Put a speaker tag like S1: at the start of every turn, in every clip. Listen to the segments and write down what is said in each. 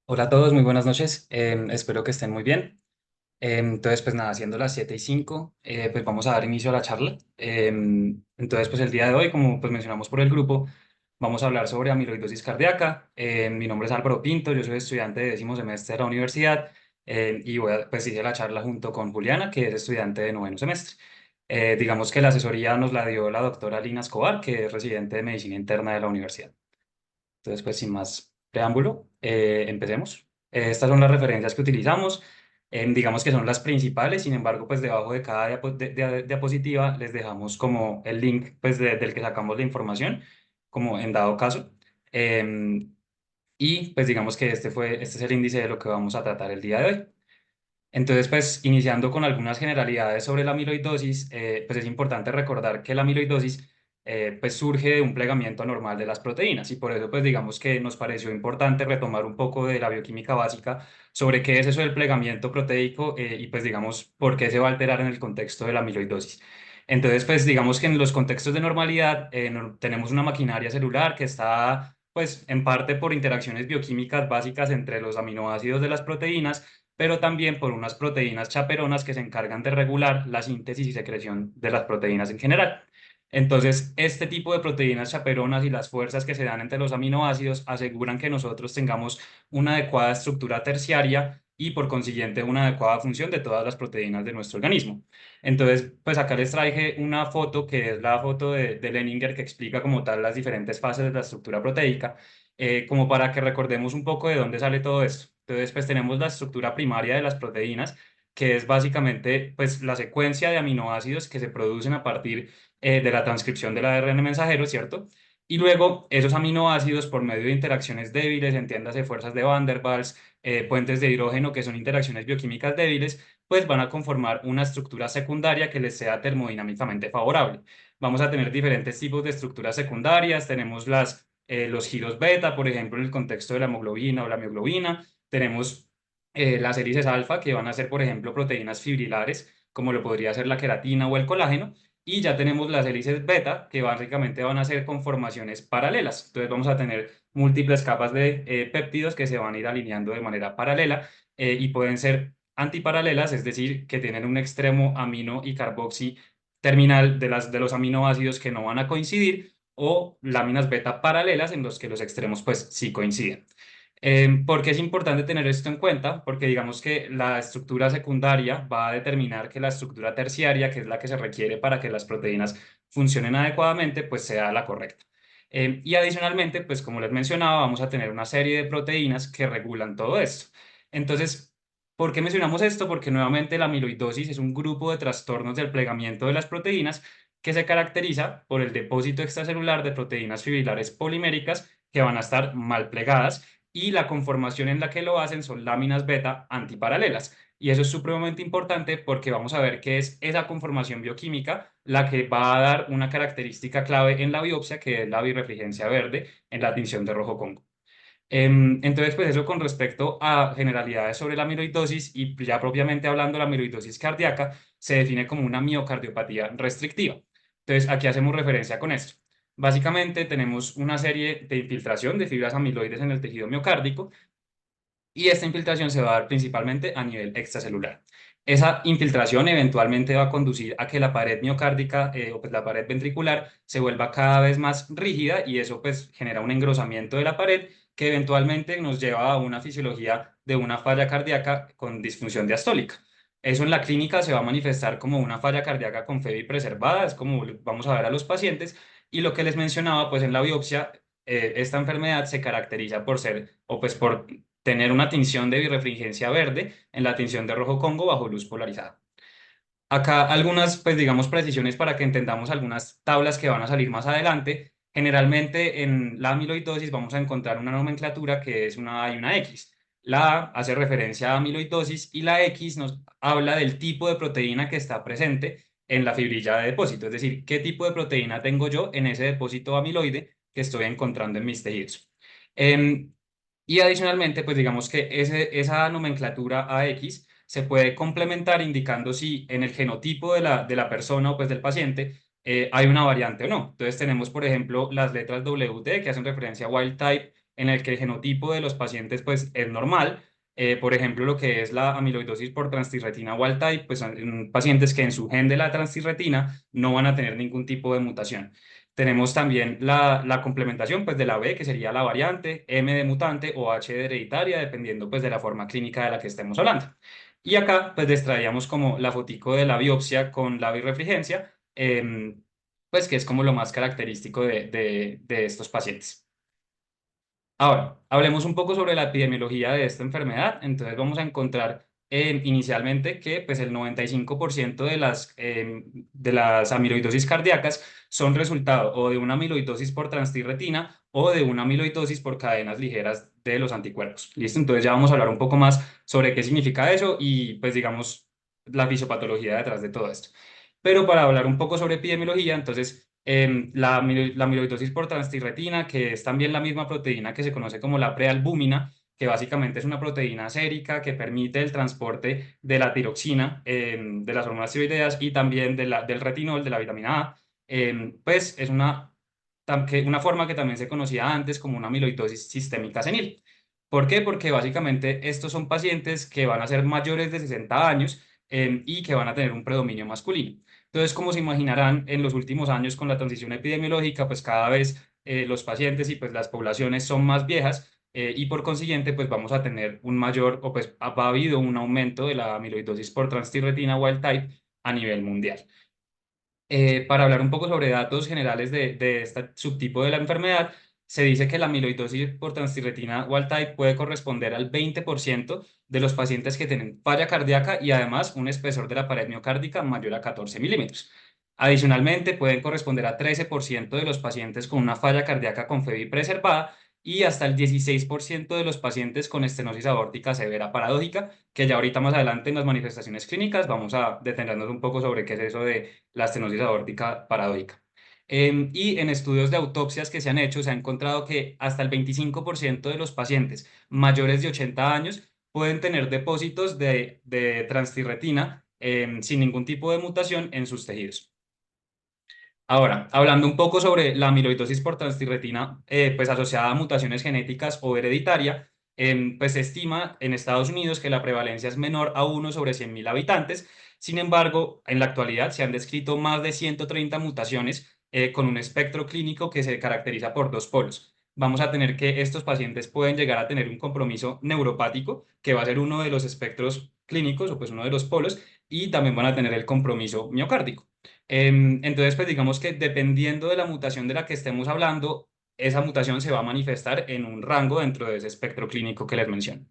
S1: Hola a todos, muy buenas noches. Espero que estén muy bien. Entonces, pues nada, siendo las 7:05, pues vamos a dar inicio a la charla. Entonces, pues el día de hoy, como pues mencionamos por el grupo, vamos a hablar sobre amiloidosis cardíaca. Mi nombre es Álvaro Pinto, yo soy estudiante de 10º semestre de la universidad y voy a pues hice la charla junto con Juliana, que es estudiante de 9º semestre. Digamos que la asesoría nos la dio la doctora Lina Escobar, que es residente de medicina interna de la universidad. Entonces, pues sin más preámbulo, empecemos. Estas son las referencias que utilizamos. Digamos que son las principales. Sin embargo, pues debajo de cada diapositiva les dejamos como el link pues, del que sacamos la información, como en dado caso. Y pues digamos que este es el índice de lo que vamos a tratar el día de hoy. Entonces, pues iniciando con algunas generalidades sobre la amiloidosis, pues es importante recordar que la amiloidosis pues surge de un plegamiento anormal de las proteínas y por eso pues digamos que nos pareció importante retomar un poco de la bioquímica básica sobre qué es eso del plegamiento proteico y pues digamos por qué se va a alterar en el contexto de la amiloidosis. Entonces, pues digamos que en los contextos de normalidad tenemos una maquinaria celular que está pues en parte por interacciones bioquímicas básicas entre los aminoácidos de las proteínas, pero también por unas proteínas chaperonas que se encargan de regular la síntesis y secreción de las proteínas en general. Entonces, este tipo de proteínas chaperonas y las fuerzas que se dan entre los aminoácidos aseguran que nosotros tengamos una adecuada estructura terciaria y por consiguiente una adecuada función de todas las proteínas de nuestro organismo. Entonces, pues acá les traje una foto que es la foto de Leninger que explica como tal las diferentes fases de la estructura proteica, como para que recordemos un poco de dónde sale todo esto. Entonces, pues tenemos la estructura primaria de las proteínas, que es básicamente pues la secuencia de aminoácidos que se producen a partir de la transcripción del ARN mensajero, ¿cierto? Y luego esos aminoácidos por medio de interacciones débiles, entiéndase fuerzas de Van der Waals, puentes de hidrógeno, que son interacciones bioquímicas débiles, pues van a conformar una estructura secundaria que les sea termodinámicamente favorable. Vamos a tener diferentes tipos de estructuras secundarias, tenemos los giros beta, por ejemplo, en el contexto de la hemoglobina o la mioglobina, tenemos las hélices alfa, que van a ser, por ejemplo, proteínas fibrilares, como lo podría ser la queratina o el colágeno, y ya tenemos las hélices beta, que básicamente van a ser conformaciones paralelas. Entonces vamos a tener múltiples capas de péptidos que se van a ir alineando de manera paralela y pueden ser antiparalelas, es decir, que tienen un extremo amino y carboxi terminal de los aminoácidos que no van a coincidir, o láminas beta paralelas en los que los extremos pues sí coinciden. ¿Por qué es importante tener esto en cuenta? Porque digamos que la estructura secundaria va a determinar que la estructura terciaria, que es la que se requiere para que las proteínas funcionen adecuadamente, pues sea la correcta. Y adicionalmente, pues como les mencionaba, vamos a tener una serie de proteínas que regulan todo esto. Entonces, ¿por qué mencionamos esto? Porque nuevamente la amiloidosis es un grupo de trastornos del plegamiento de las proteínas que se caracteriza por el depósito extracelular de proteínas fibrilares poliméricas que van a estar mal plegadas y la conformación en la que lo hacen son láminas beta antiparalelas. Y eso es supremamente importante porque vamos a ver que es esa conformación bioquímica la que va a dar una característica clave en la biopsia, que es la birrefringencia verde en la tinción de rojo Congo. Entonces, pues eso con respecto a generalidades sobre la amiloidosis y ya propiamente hablando, la amiloidosis cardíaca se define como una miocardiopatía restrictiva. Entonces, aquí hacemos referencia con esto. Básicamente tenemos una serie de infiltración de fibras amiloides en el tejido miocárdico y esta infiltración se va a dar principalmente a nivel extracelular. Esa infiltración eventualmente va a conducir a que la pared miocárdica o pues la pared ventricular se vuelva cada vez más rígida y eso pues genera un engrosamiento de la pared que eventualmente nos lleva a una fisiología de una falla cardíaca con disfunción diastólica. Eso en la clínica se va a manifestar como una falla cardíaca con FEBI preservada, es como vamos a ver a los pacientes, y lo que les mencionaba, pues en la biopsia, esta enfermedad se caracteriza por ser, o pues por tener una tinción de birrefringencia verde en la tinción de rojo Congo bajo luz polarizada. Acá algunas, pues digamos, precisiones para que entendamos algunas tablas que van a salir más adelante. Generalmente en la amiloidosis vamos a encontrar una nomenclatura que es una A y una X. La A hace referencia a amiloidosis y la X nos habla del tipo de proteína que está presente en la fibrilla de depósito, es decir, qué tipo de proteína tengo yo en ese depósito amiloide que estoy encontrando en mis tejidos. Em, y adicionalmente, pues digamos que esa nomenclatura AX se puede complementar indicando si en el genotipo de la persona o pues del paciente hay una variante o no. Entonces tenemos, por ejemplo, las letras WT que hacen referencia a wild type en el que el genotipo de los pacientes pues es normal. Por ejemplo, lo que es la amiloidosis por transtirretina wild type, pues son pacientes que en su gen de la transtirretina no van a tener ningún tipo de mutación. Tenemos también la complementación pues, de la B, que sería la variante, M de mutante o H de hereditaria, dependiendo pues, de la forma clínica de la que estemos hablando. Y acá pues les traíamos como la fotico de la biopsia con la birrefringencia, pues que es como lo más característico de estos pacientes. Ahora, hablemos un poco sobre la epidemiología de esta enfermedad. Entonces vamos a encontrar inicialmente que pues, el 95% de las amiloidosis cardíacas son resultado o de una amiloidosis por transtirretina o de una amiloidosis por cadenas ligeras de los anticuerpos. ¿Listo? Entonces ya vamos a hablar un poco más sobre qué significa eso y pues digamos la fisiopatología detrás de todo esto. Pero para hablar un poco sobre epidemiología, entonces la amiloidosis por transtirretina, que es también la misma proteína que se conoce como la prealbúmina, que básicamente es una proteína sérica que permite el transporte de la tiroxina, de las hormonas tiroideas y también del retinol, de la vitamina A, pues es una forma que también se conocía antes como una amiloidosis sistémica senil. ¿Por qué? Porque básicamente estos son pacientes que van a ser mayores de 60 años y que van a tener un predominio masculino. Entonces, como se imaginarán, en los últimos años con la transición epidemiológica, pues cada vez los pacientes y pues las poblaciones son más viejas y por consiguiente, pues vamos a tener un mayor, o pues ha habido un aumento de la amiloidosis por transtirretina wild type a nivel mundial. Para hablar un poco sobre datos generales de este subtipo de la enfermedad, se dice que la amiloidosis por transtirretina wild type puede corresponder al 20% de los pacientes que tienen falla cardíaca y además un espesor de la pared miocárdica mayor a 14 milímetros. Adicionalmente, pueden corresponder a 13% de los pacientes con una falla cardíaca con FEBI preservada y hasta el 16% de los pacientes con estenosis aórtica severa paradójica, que ya ahorita más adelante en las manifestaciones clínicas vamos a detenernos un poco sobre qué es eso de la estenosis aórtica paradójica. Y en estudios de autopsias que se han hecho, se ha encontrado que hasta el 25% de los pacientes mayores de 80 años pueden tener depósitos de transtirretina sin ningún tipo de mutación en sus tejidos. Ahora, hablando un poco sobre la amiloidosis por transtirretina, pues asociada a mutaciones genéticas o hereditaria, pues se estima en Estados Unidos que la prevalencia es menor a 1 sobre 100.000 habitantes. Sin embargo, en la actualidad se han descrito más de 130 mutaciones con un espectro clínico que se caracteriza por dos polos. Vamos a tener que estos pacientes pueden llegar a tener un compromiso neuropático, que va a ser uno de los espectros clínicos o pues uno de los polos, y también van a tener el compromiso miocárdico. Entonces, pues digamos que dependiendo de la mutación de la que estemos hablando, esa mutación se va a manifestar en un rango dentro de ese espectro clínico que les menciono.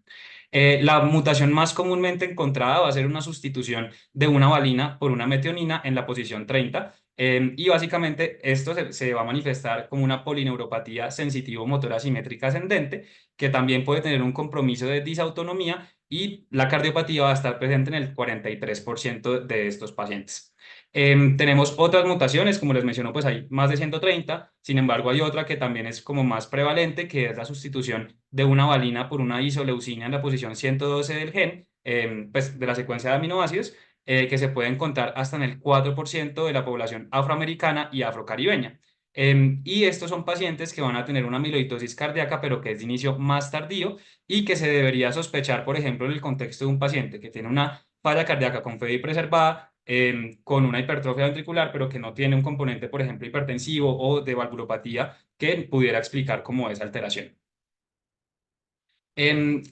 S1: La mutación más comúnmente encontrada va a ser una sustitución de una valina por una metionina en la posición 30. Y básicamente esto se va a manifestar como una polineuropatía sensitivo-motora asimétrica ascendente, que también puede tener un compromiso de disautonomía y la cardiopatía va a estar presente en el 43% de estos pacientes. Tenemos otras mutaciones, como les menciono, pues hay más de 130. Sin embargo hay otra que también es como más prevalente, que es la sustitución de una valina por una isoleucina en la posición 112 del gen, pues de la secuencia de aminoácidos, que se puede encontrar hasta en el 4% de la población afroamericana y afrocaribeña. Y estos son pacientes que van a tener una amiloidosis cardíaca, pero que es de inicio más tardío y que se debería sospechar, por ejemplo, en el contexto de un paciente que tiene una falla cardíaca con FEBI preservada, con una hipertrofia ventricular, pero que no tiene un componente, por ejemplo, hipertensivo o de valvulopatía que pudiera explicar cómo esa alteración.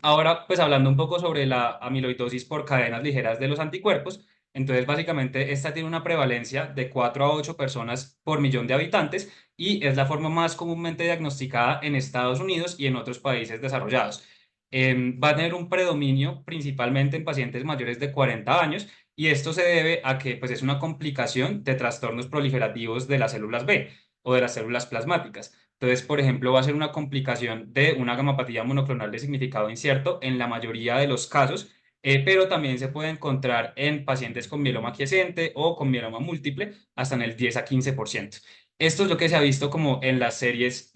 S1: Ahora, pues hablando un poco sobre la amiloidosis por cadenas ligeras de los anticuerpos, entonces básicamente esta tiene una prevalencia de 4 a 8 personas por millón de habitantes y es la forma más comúnmente diagnosticada en Estados Unidos y en otros países desarrollados. Va a tener un predominio principalmente en pacientes mayores de 40 años y esto se debe a que pues, es una complicación de trastornos proliferativos de las células B o de las células plasmáticas. Entonces, por ejemplo, va a ser una complicación de una gamapatía monoclonal de significado incierto en la mayoría de los casos, pero también se puede encontrar en pacientes con mieloma quiescente o con mieloma múltiple hasta en el 10 a 15%. Esto es lo que se ha visto como en las series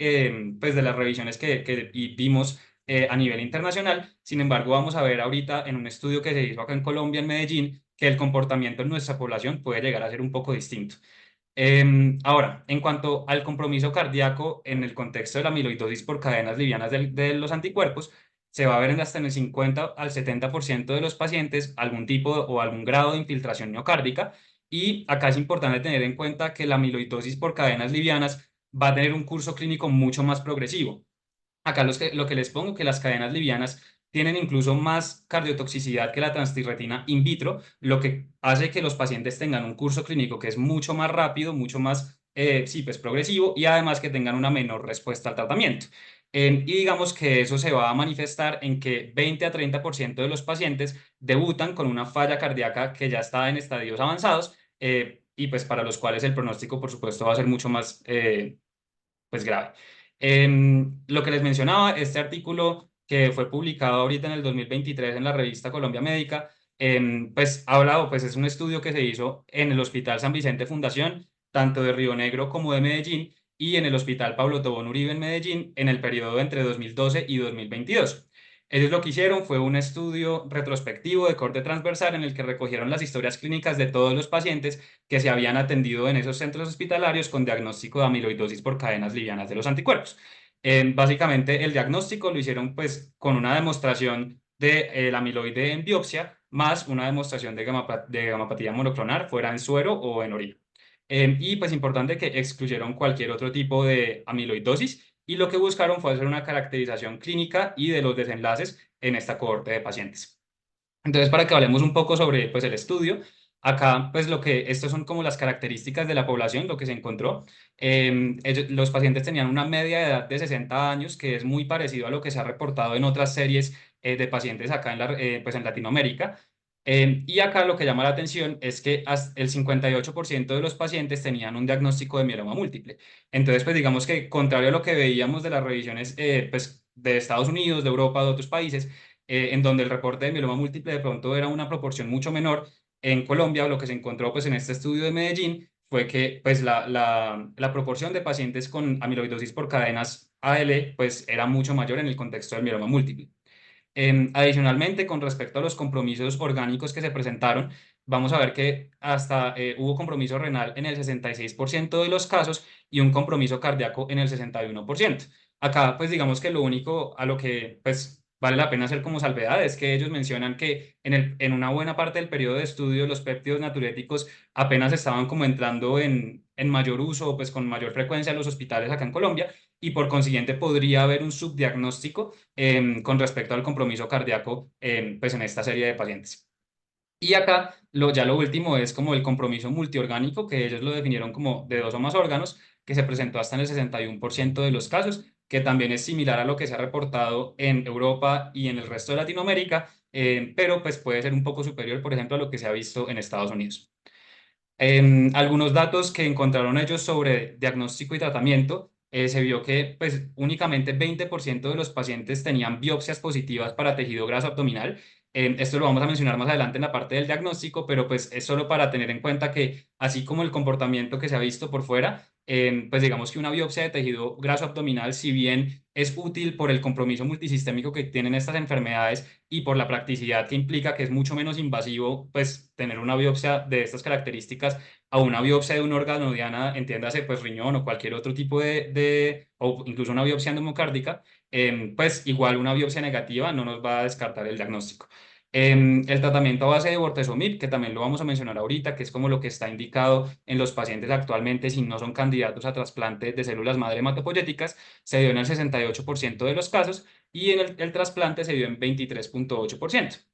S1: pues de las revisiones que vimos a nivel internacional. Sin embargo, vamos a ver ahorita en un estudio que se hizo acá en Colombia, en Medellín, que el comportamiento en nuestra población puede llegar a ser un poco distinto. Ahora, en cuanto al compromiso cardíaco en el contexto de la amiloidosis por cadenas livianas de los anticuerpos, se va a ver en hasta en el 50 al 70% de los pacientes algún tipo o algún grado de infiltración miocárdica. Y acá es importante tener en cuenta que la amiloidosis por cadenas livianas va a tener un curso clínico mucho más progresivo. Acá lo que les pongo que las cadenas livianas tienen incluso más cardiotoxicidad que la transtirretina in vitro, lo que hace que los pacientes tengan un curso clínico que es mucho más rápido, mucho más sí, pues, progresivo y además que tengan una menor respuesta al tratamiento. Y digamos que eso se va a manifestar en que 20 a 30% de los pacientes debutan con una falla cardíaca que ya está en estadios avanzados y pues para los cuales el pronóstico, por supuesto, va a ser mucho más pues grave. Lo que les mencionaba, este artículo que fue publicado ahorita en el 2023 en la revista Colombia Médica, pues ha hablado, pues es un estudio que se hizo en el Hospital San Vicente Fundación, tanto de Río Negro como de Medellín, y en el Hospital Pablo Tobón Uribe en Medellín en el periodo entre 2012 y 2022. Ellos lo que hicieron fue un estudio retrospectivo de corte transversal en el que recogieron las historias clínicas de todos los pacientes que se habían atendido en esos centros hospitalarios con diagnóstico de amiloidosis por cadenas livianas de los anticuerpos. Básicamente el diagnóstico lo hicieron pues con una demostración de el amiloide en biopsia más una demostración de gamapatía monoclonal, fuera en suero o en orina. Y pues importante que excluyeron cualquier otro tipo de amiloidosis y lo que buscaron fue hacer una caracterización clínica y de los desenlaces en esta cohorte de pacientes. Entonces, para que hablemos un poco sobre pues, el estudio, acá, pues estas son como las características de la población, lo que se encontró. Los pacientes tenían una media de edad de 60 años, que es muy parecido a lo que se ha reportado en otras series de pacientes acá pues, en Latinoamérica. Y acá lo que llama la atención es que hasta el 58% de los pacientes tenían un diagnóstico de mieloma múltiple. Entonces, pues digamos que contrario a lo que veíamos de las revisiones pues, de Estados Unidos, de Europa, de otros países, en donde el reporte de mieloma múltiple de pronto era una proporción mucho menor. En Colombia, lo que se encontró pues, en este estudio de Medellín fue que pues, la proporción de pacientes con amiloidosis por cadenas AL pues, era mucho mayor en el contexto del mieloma múltiple. Adicionalmente, con respecto a los compromisos orgánicos que se presentaron, vamos a ver que hasta hubo compromiso renal en el 66% de los casos y un compromiso cardíaco en el 61%. Acá, pues digamos que lo único a lo que pues vale la pena hacer como salvedad es que ellos mencionan que en una buena parte del periodo de estudio los péptidos natriuréticos apenas estaban como entrando en mayor uso, pues con mayor frecuencia en los hospitales acá en Colombia y por consiguiente podría haber un subdiagnóstico con respecto al compromiso cardíaco pues en esta serie de pacientes. Y acá ya lo último es como el compromiso multiorgánico, que ellos lo definieron como de dos o más órganos, que se presentó hasta en el 61% de los casos, que también es similar a lo que se ha reportado en Europa y en el resto de Latinoamérica, pero pues puede ser un poco superior, por ejemplo, a lo que se ha visto en Estados Unidos. Algunos datos que encontraron ellos sobre diagnóstico y tratamiento, se vio que pues, únicamente 20% de los pacientes tenían biopsias positivas para tejido graso abdominal. Esto lo vamos a mencionar más adelante en la parte del diagnóstico, pero pues es solo para tener en cuenta que así como el comportamiento que se ha visto por fuera, pues digamos que una biopsia de tejido graso abdominal, si bien es útil por el compromiso multisistémico que tienen estas enfermedades y por la practicidad que implica que es mucho menos invasivo, pues tener una biopsia de estas características a una biopsia de un órgano diana, entiéndase, pues riñón o cualquier otro tipo o incluso una biopsia endocárdica, pues igual una biopsia negativa no nos va a descartar el diagnóstico. El tratamiento a base de bortezomib, que también lo vamos a mencionar ahorita, que es como lo que está indicado en los pacientes actualmente si no son candidatos a trasplante de células madre hematopoyéticas, se dio en el 68% de los casos y en el trasplante se dio en 23,8%.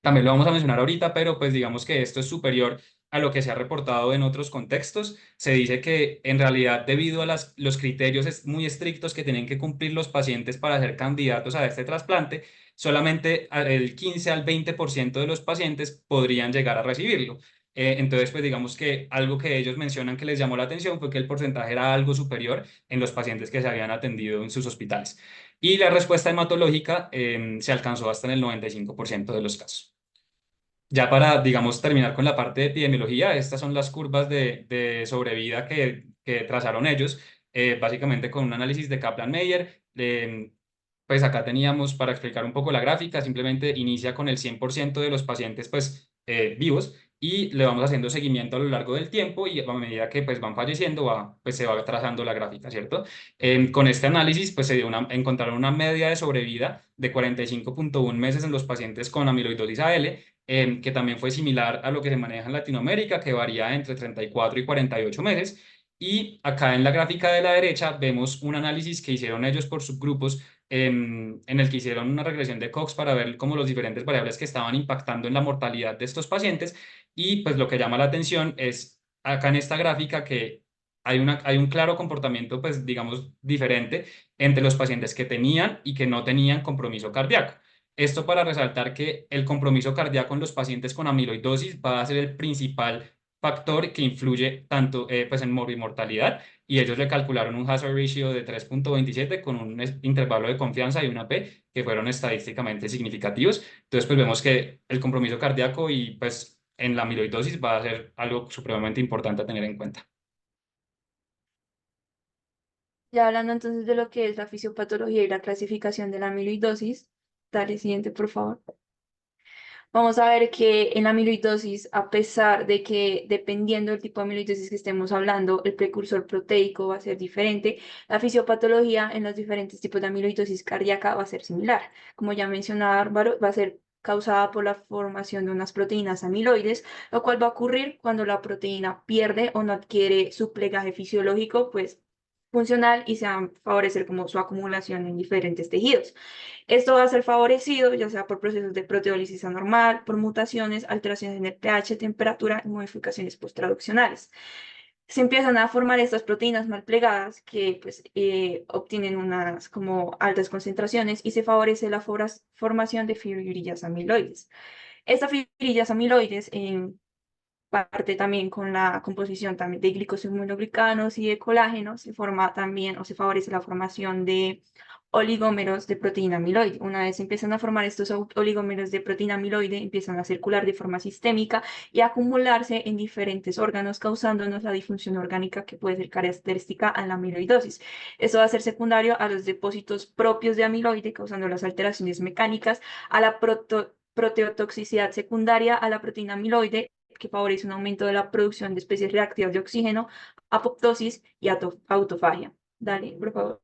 S1: También lo vamos a mencionar ahorita, pero pues digamos que esto es superior a lo que se ha reportado en otros contextos. Se dice que en realidad debido a los criterios muy estrictos que tienen que cumplir los pacientes para ser candidatos a este trasplante, solamente el 15 al 20% de los pacientes podrían llegar a recibirlo. Entonces, pues digamos que algo que ellos mencionan que les llamó la atención fue que el porcentaje era algo superior en los pacientes que se habían atendido en sus hospitales. Y la respuesta hematológica se alcanzó hasta en el 95% de los casos. Ya para, digamos, terminar con la parte de epidemiología, estas son las curvas de sobrevida que trazaron ellos, básicamente con un análisis de Kaplan-Meier. Pues acá teníamos, para explicar un poco la gráfica, simplemente inicia con el 100% de los pacientes pues, vivos y le vamos haciendo seguimiento a lo largo del tiempo y a medida que pues van falleciendo pues se va trazando la gráfica, ¿cierto? Con este análisis pues encontraron una media de sobrevida de 45,1 meses en los pacientes con amiloidosis AL, que también fue similar a lo que se maneja en Latinoamérica, que varía entre 34 y 48 meses. Y acá en la gráfica de la derecha vemos un análisis que hicieron ellos por subgrupos, en el que hicieron una regresión de Cox para ver cómo los diferentes variables que estaban impactando en la mortalidad de estos pacientes. Y pues lo que llama la atención es acá en esta gráfica que hay un claro comportamiento, pues digamos, diferente entre los pacientes que tenían y que no tenían compromiso cardíaco. Esto para resaltar que el compromiso cardíaco en los pacientes con amiloidosis va a ser el principal factor que influye tanto pues en mortalidad, y ellos le calcularon un hazard ratio de 3,27 con un intervalo de confianza y una P que fueron estadísticamente significativos. Entonces pues vemos que el compromiso cardíaco y pues en la amiloidosis va a ser algo supremamente importante a tener en cuenta.
S2: Ya hablando entonces de lo que es la fisiopatología y la clasificación de la amiloidosis, dale siguiente, por favor. Vamos a ver que en la amiloidosis, a pesar de que dependiendo del tipo de amiloidosis que estemos hablando, el precursor proteico va a ser diferente, la fisiopatología en los diferentes tipos de amiloidosis cardíaca va a ser similar. Como ya mencionaba Álvaro, va a ser causada por la formación de unas proteínas amiloides, lo cual va a ocurrir cuando la proteína pierde o no adquiere su plegaje fisiológico, pues funcional, y se va a favorecer como su acumulación en diferentes tejidos. Esto va a ser favorecido ya sea por procesos de proteólisis anormal, por mutaciones, alteraciones en el pH, temperatura y modificaciones posttraduccionales. Se empiezan a formar estas proteínas mal plegadas que pues, obtienen unas como altas concentraciones y se favorece la formación de fibrillas amiloides. Estas fibrillas amiloides parte también con la composición también de glicosaminoglucanos y de colágeno, se forma también o se favorece la formación de oligómeros de proteína amiloide. Una vez empiezan a formar estos oligómeros de proteína amiloide, empiezan a circular de forma sistémica y a acumularse en diferentes órganos, causándonos la disfunción orgánica que puede ser característica a la amiloidosis. Esto va a ser secundario a los depósitos propios de amiloide, causando las alteraciones mecánicas, a la proteotoxicidad secundaria a la proteína amiloide, que favorece un aumento de la producción de especies reactivas de oxígeno, apoptosis y autofagia. Dale, por favor.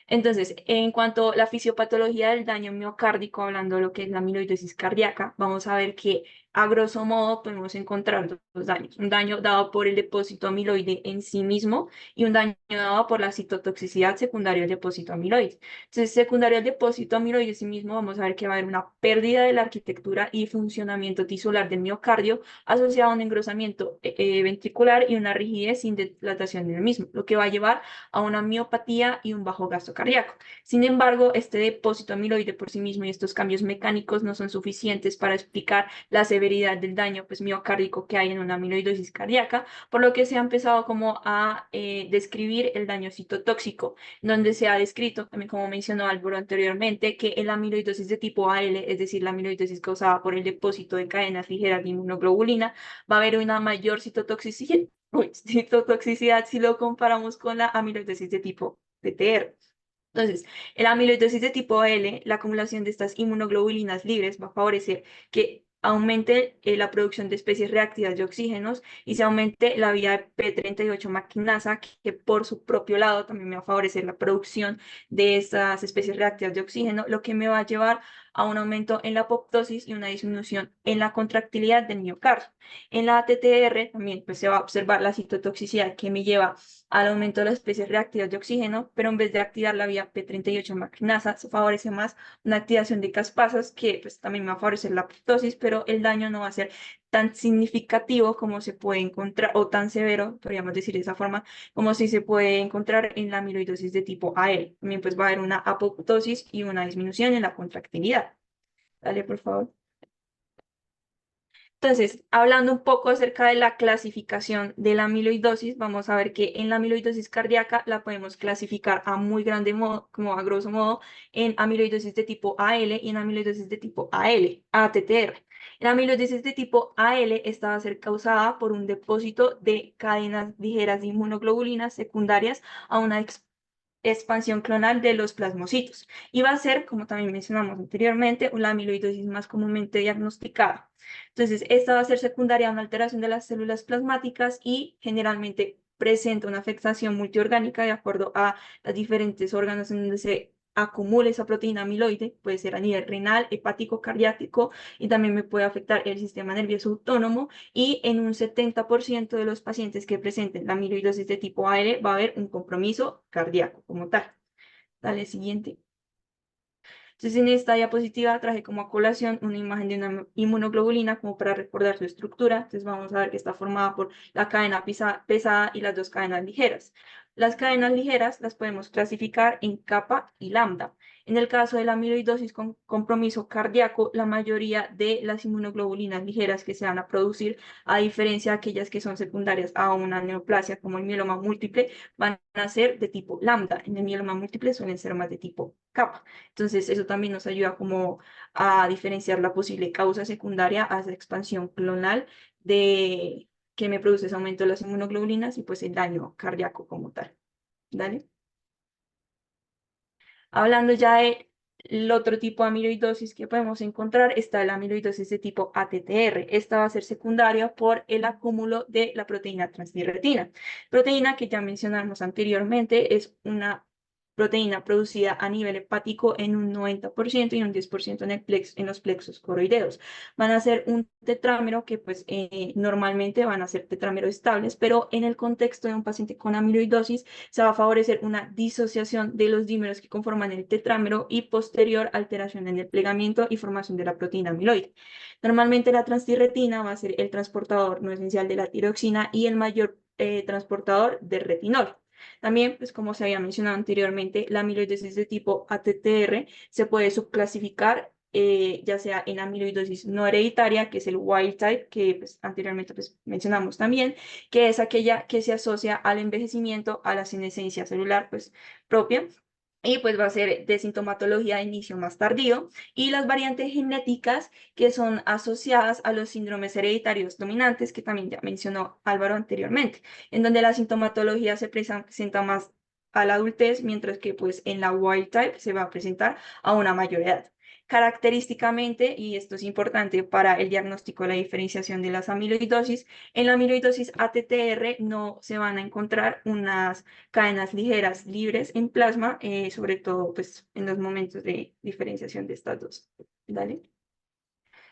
S2: Entonces, en cuanto a la fisiopatología del daño miocárdico, hablando de lo que es la amiloidosis cardíaca, vamos a ver que a grosso modo podemos encontrar dos daños. Un daño dado por el depósito amiloide en sí mismo y un daño dado por la citotoxicidad secundaria al depósito amiloide. Entonces, secundario al depósito amiloide en sí mismo, vamos a ver que va a haber una pérdida de la arquitectura y funcionamiento tisular del miocardio asociado a un engrosamiento ventricular y una rigidez sin dilatación del mismo, lo que va a llevar a una miopatía y un bajo gasto cardíaco. Sin embargo, este depósito amiloide por sí mismo y estos cambios mecánicos no son suficientes para explicar la severidad del daño pues, miocárdico que hay en una amiloidosis cardíaca, por lo que se ha empezado como a describir el daño citotóxico, donde se ha descrito, también como mencionó Álvaro anteriormente, que en la amiloidosis de tipo AL, es decir, la amiloidosis causada por el depósito de cadenas ligeras de inmunoglobulina, va a haber una mayor citotoxicidad si lo comparamos con la amiloidosis de tipo TTR. Entonces, en la amiloidosis de tipo L, la acumulación de estas inmunoglobulinas libres va a favorecer que aumente la producción de especies reactivas de oxígenos y se aumente la vía de P38 maquinasa, que por su propio lado también me va a favorecer la producción de estas especies reactivas de oxígeno, lo que me va a llevar a un aumento en la apoptosis y una disminución en la contractilidad del miocardio. En la TTR también pues, se va a observar la citotoxicidad que me lleva al aumento de las especies reactivas de oxígeno, pero en vez de activar la vía P38 maquinasa, se favorece más una activación de caspasas, que pues, también va a favorecer la apoptosis, pero el daño no va a ser tan significativo como se puede encontrar, o tan severo, podríamos decir de esa forma, como si se puede encontrar en la amiloidosis de tipo AL. También pues va a haber una apoptosis y una disminución en la contractilidad. Dale, por favor. Entonces, hablando un poco acerca de la clasificación de la amiloidosis, vamos a ver que en la amiloidosis cardíaca la podemos clasificar a muy grande modo, como a grosso modo, en amiloidosis de tipo AL y en amiloidosis de tipo ATTR. La amiloidosis de tipo AL esta va a ser causada por un depósito de cadenas ligeras de inmunoglobulinas secundarias a una expansión clonal de los plasmocitos. Y va a ser, como también mencionamos anteriormente, una amiloidosis más comúnmente diagnosticada. Entonces, esta va a ser secundaria a una alteración de las células plasmáticas y generalmente presenta una afectación multiorgánica de acuerdo a los diferentes órganos en donde se acumula esa proteína amiloide, puede ser a nivel renal, hepático, cardíaco, y también me puede afectar el sistema nervioso autónomo, y en un 70% de los pacientes que presenten la amiloidosis de tipo AL va a haber un compromiso cardíaco como tal. Dale, siguiente. Entonces, en esta diapositiva traje como a colación una imagen de una inmunoglobulina como para recordar su estructura. Entonces, vamos a ver que está formada por la cadena pesada y las dos cadenas ligeras. Las cadenas ligeras las podemos clasificar en kappa y lambda. En el caso de la amiloidosis con compromiso cardíaco, la mayoría de las inmunoglobulinas ligeras que se van a producir, a diferencia de aquellas que son secundarias a una neoplasia como el mieloma múltiple, van a ser de tipo lambda. En el mieloma múltiple suelen ser más de tipo kappa. Entonces, eso también nos ayuda como a diferenciar la posible causa secundaria a esa expansión clonal de que me produce ese aumento de las inmunoglobulinas y pues el daño cardíaco como tal. ¿Dale? Hablando ya de el otro tipo de amiloidosis que podemos encontrar, está la amiloidosis de tipo ATTR. Esta va a ser secundaria por el acúmulo de la proteína transtirretina. Proteína que ya mencionamos anteriormente, es una proteína producida a nivel hepático en un 90% y un 10% en los plexos coroideos. Van a ser un tetrámero que pues normalmente van a ser tetrámeros estables, pero en el contexto de un paciente con amiloidosis se va a favorecer una disociación de los dímeros que conforman el tetrámero y posterior alteración en el plegamiento y formación de la proteína amiloide. Normalmente la transtirretina va a ser el transportador no esencial de la tiroxina y el mayor transportador de retinol. También, pues como se había mencionado anteriormente, la amiloidosis de tipo ATTR se puede subclasificar ya sea en amiloidosis no hereditaria, que es el wild type, que pues, anteriormente pues, mencionamos también, que es aquella que se asocia al envejecimiento, a la senescencia celular pues, propia. Y pues va a ser de sintomatología de inicio más tardío. Y las variantes genéticas que son asociadas a los síndromes hereditarios dominantes, que también ya mencionó Álvaro anteriormente, en donde la sintomatología se presenta más a la adultez, mientras que pues en la wild type se va a presentar a una mayor edad. Característicamente, y esto es importante para el diagnóstico de la diferenciación de las amiloidosis, en la amiloidosis ATTR no se van a encontrar unas cadenas ligeras libres en plasma, sobre todo pues, en los momentos de diferenciación de estas dos. ¿Dale?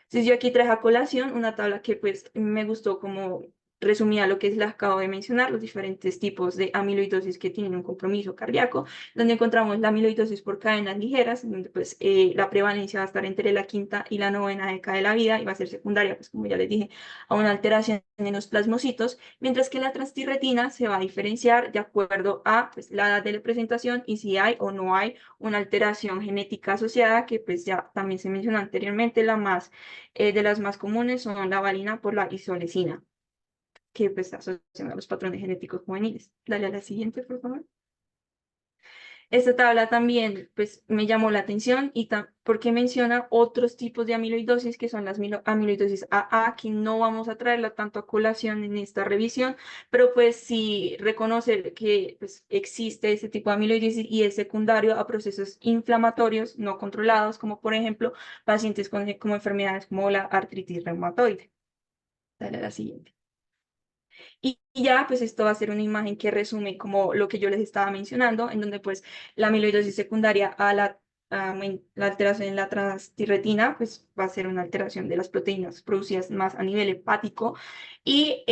S2: Entonces yo aquí traje a colación una tabla que pues me gustó como resumía lo que les acabo de mencionar, los diferentes tipos de amiloidosis que tienen un compromiso cardíaco, donde encontramos la amiloidosis por cadenas ligeras, donde pues la prevalencia va a estar entre la quinta y la novena década de la vida y va a ser secundaria, pues como ya les dije, a una alteración en los plasmocitos, mientras que la transtirretina se va a diferenciar de acuerdo a pues, la edad de la presentación y si hay o no hay una alteración genética asociada, que pues ya también se mencionó anteriormente, la más de las más comunes son la valina por la isoleucina, que pues está asociada a los patrones genéticos juveniles. Dale a la siguiente, por favor. Esta tabla también pues, me llamó la atención y porque menciona otros tipos de amiloidosis que son las amiloidosis AA, que no vamos a traerla tanto a colación en esta revisión, pero pues sí reconocer que pues, existe ese tipo de amiloidosis y es secundario a procesos inflamatorios no controlados, como por ejemplo pacientes con como enfermedades como la artritis reumatoide. Dale a la siguiente. Y ya, pues esto va a ser una imagen que resume como lo que yo les estaba mencionando, en donde pues la amiloidosis secundaria a la alteración en la transtirretina, pues va a ser una alteración de las proteínas producidas más a nivel hepático, y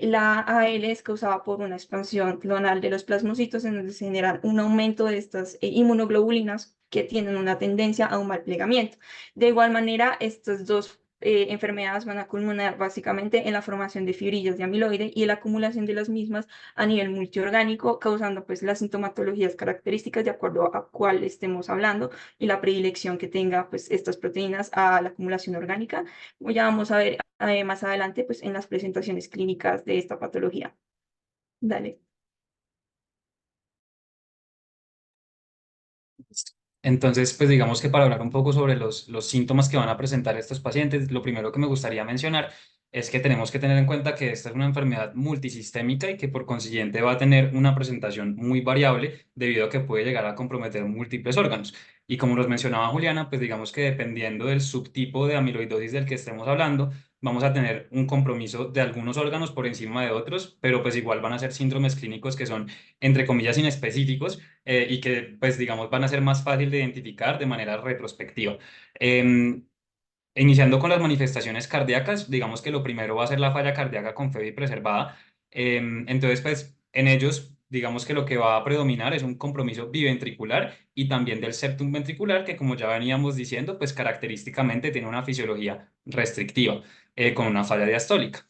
S2: la AL es causada por una expansión clonal de los plasmocitos, en donde se genera un aumento de estas inmunoglobulinas que tienen una tendencia a un mal plegamiento. De igual manera, estos dos enfermedades van a culminar básicamente en la formación de fibrillas de amiloide y la acumulación de las mismas a nivel multiorgánico, causando pues las sintomatologías características de acuerdo a cuál estemos hablando y la predilección que tenga pues estas proteínas a la acumulación orgánica, como ya vamos a ver más adelante pues en las presentaciones clínicas de esta patología. Dale.
S1: Entonces, pues digamos que para hablar un poco sobre los síntomas que van a presentar estos pacientes, lo primero que me gustaría mencionar es que tenemos que tener en cuenta que esta es una enfermedad multisistémica y que por consiguiente va a tener una presentación muy variable debido a que puede llegar a comprometer múltiples órganos. Y como nos mencionaba Juliana, pues digamos que dependiendo del subtipo de amiloidosis del que estemos hablando, vamos a tener un compromiso de algunos órganos por encima de otros, pero pues igual van a ser síndromes clínicos que son, entre comillas, inespecíficos y que pues digamos van a ser más fácil de identificar de manera retrospectiva. Em, Iniciando con las manifestaciones cardíacas, digamos que lo primero va a ser la falla cardíaca con FEBI preservada. Entonces, pues en ellos, digamos que lo que va a predominar es un compromiso biventricular y también del septum ventricular, que como ya veníamos diciendo, pues característicamente tiene una fisiología restrictiva, con una falla diastólica.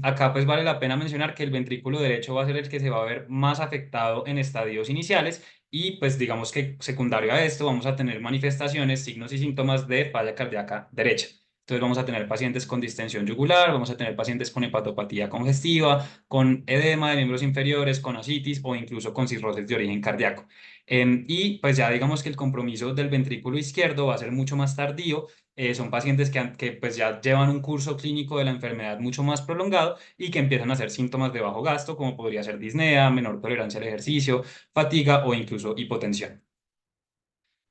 S1: Acá pues vale la pena mencionar que el ventrículo derecho va a ser el que se va a ver más afectado en estadios iniciales y pues digamos que secundario a esto vamos a tener manifestaciones, signos y síntomas de falla cardíaca derecha. Entonces vamos a tener pacientes con distensión yugular, vamos a tener pacientes con hepatopatía congestiva, con edema de miembros inferiores, con ascitis o incluso con cirrosis de origen cardíaco. Y pues ya digamos que el compromiso del ventrículo izquierdo va a ser mucho más tardío. Son pacientes que pues ya llevan un curso clínico de la enfermedad mucho más prolongado y que empiezan a hacer síntomas de bajo gasto, como podría ser disnea, menor tolerancia al ejercicio, fatiga o incluso hipotensión.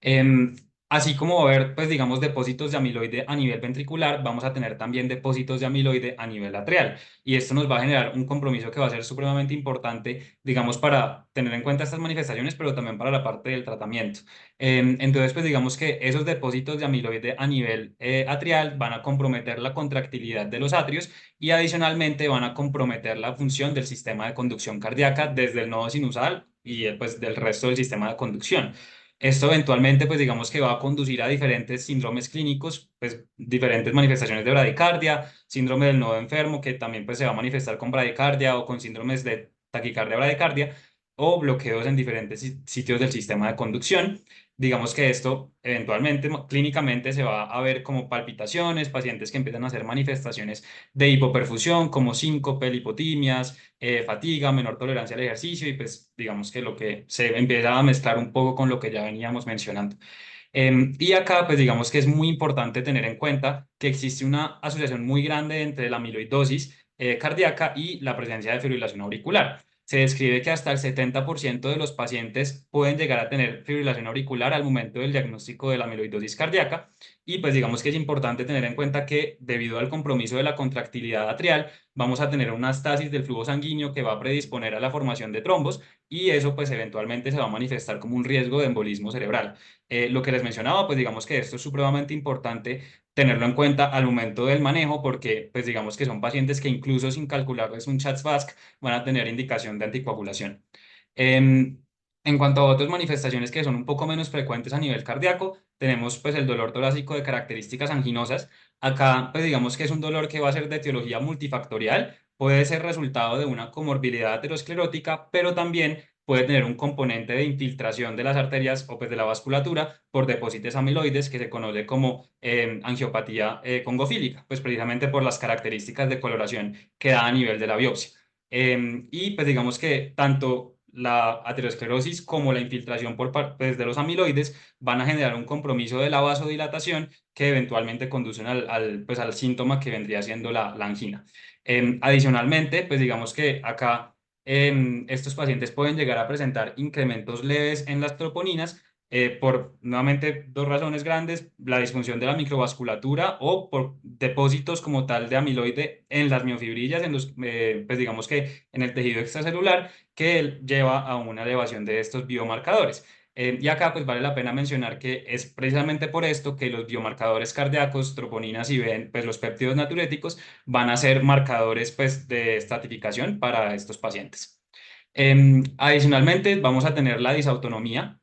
S1: Em, Así como va a haber, pues digamos, depósitos de amiloide a nivel ventricular, vamos a tener también depósitos de amiloide a nivel atrial. Y esto nos va a generar un compromiso que va a ser supremamente importante, digamos, para tener en cuenta estas manifestaciones, pero también para la parte del tratamiento. Entonces, pues digamos que esos depósitos de amiloide a nivel atrial van a comprometer la contractilidad de los atrios y adicionalmente van a comprometer la función del sistema de conducción cardíaca desde el nodo sinusal y pues del resto del sistema de conducción. Esto eventualmente, pues digamos que va a conducir a diferentes síndromes clínicos, pues diferentes manifestaciones de bradicardia, síndrome del nodo enfermo, que también pues se va a manifestar con bradicardia o con síndromes de taquicardia bradicardia, o bloqueos en diferentes sitios del sistema de conducción. Digamos que esto eventualmente clínicamente se va a ver como palpitaciones, pacientes que empiezan a hacer manifestaciones de hipoperfusión como síncope, lipotimias, fatiga, menor tolerancia al ejercicio y pues digamos que lo que se empieza a mezclar un poco con lo que ya veníamos mencionando. Y acá pues digamos que es muy importante tener en cuenta que existe una asociación muy grande entre la amiloidosis cardíaca y la presencia de fibrilación auricular. Se describe que hasta el 70% de los pacientes pueden llegar a tener fibrilación auricular al momento del diagnóstico de la amiloidosis cardíaca y pues digamos que es importante tener en cuenta que debido al compromiso de la contractilidad atrial, vamos a tener una estasis del flujo sanguíneo que va a predisponer a la formación de trombos y eso pues eventualmente se va a manifestar como un riesgo de embolismo cerebral. Lo que les mencionaba, pues digamos que esto es supremamente importante tenerlo en cuenta al momento del manejo porque pues digamos que son pacientes que incluso sin calcularles un CHA2-VASc van a tener indicación de anticoagulación. Em, en cuanto a otras manifestaciones que son un poco menos frecuentes a nivel cardíaco, tenemos pues el dolor torácico de características anginosas. Acá pues digamos que es un dolor que va a ser de etiología multifactorial, puede ser resultado de una comorbilidad aterosclerótica, pero también puede tener un componente de infiltración de las arterias o pues de la vasculatura por depósitos amiloides que se conoce como angiopatía congofílica, pues precisamente por las características de coloración que da a nivel de la biopsia. Y pues digamos que tanto la aterosclerosis como la infiltración pues, de los amiloides van a generar un compromiso de la vasodilatación que eventualmente conducen pues, al síntoma que vendría siendo la angina. Adicionalmente, pues digamos que acá estos pacientes pueden llegar a presentar incrementos leves en las troponinas por nuevamente dos razones grandes, la disfunción de la microvasculatura o por depósitos como tal de amiloide en las miofibrillas, pues digamos que en el tejido extracelular, que lleva a una elevación de estos biomarcadores. Y acá pues vale la pena mencionar que es precisamente por esto que los biomarcadores cardíacos, troponinas y pues los péptidos natriuréticos van a ser marcadores pues de estratificación para estos pacientes. Adicionalmente vamos a tener la disautonomía.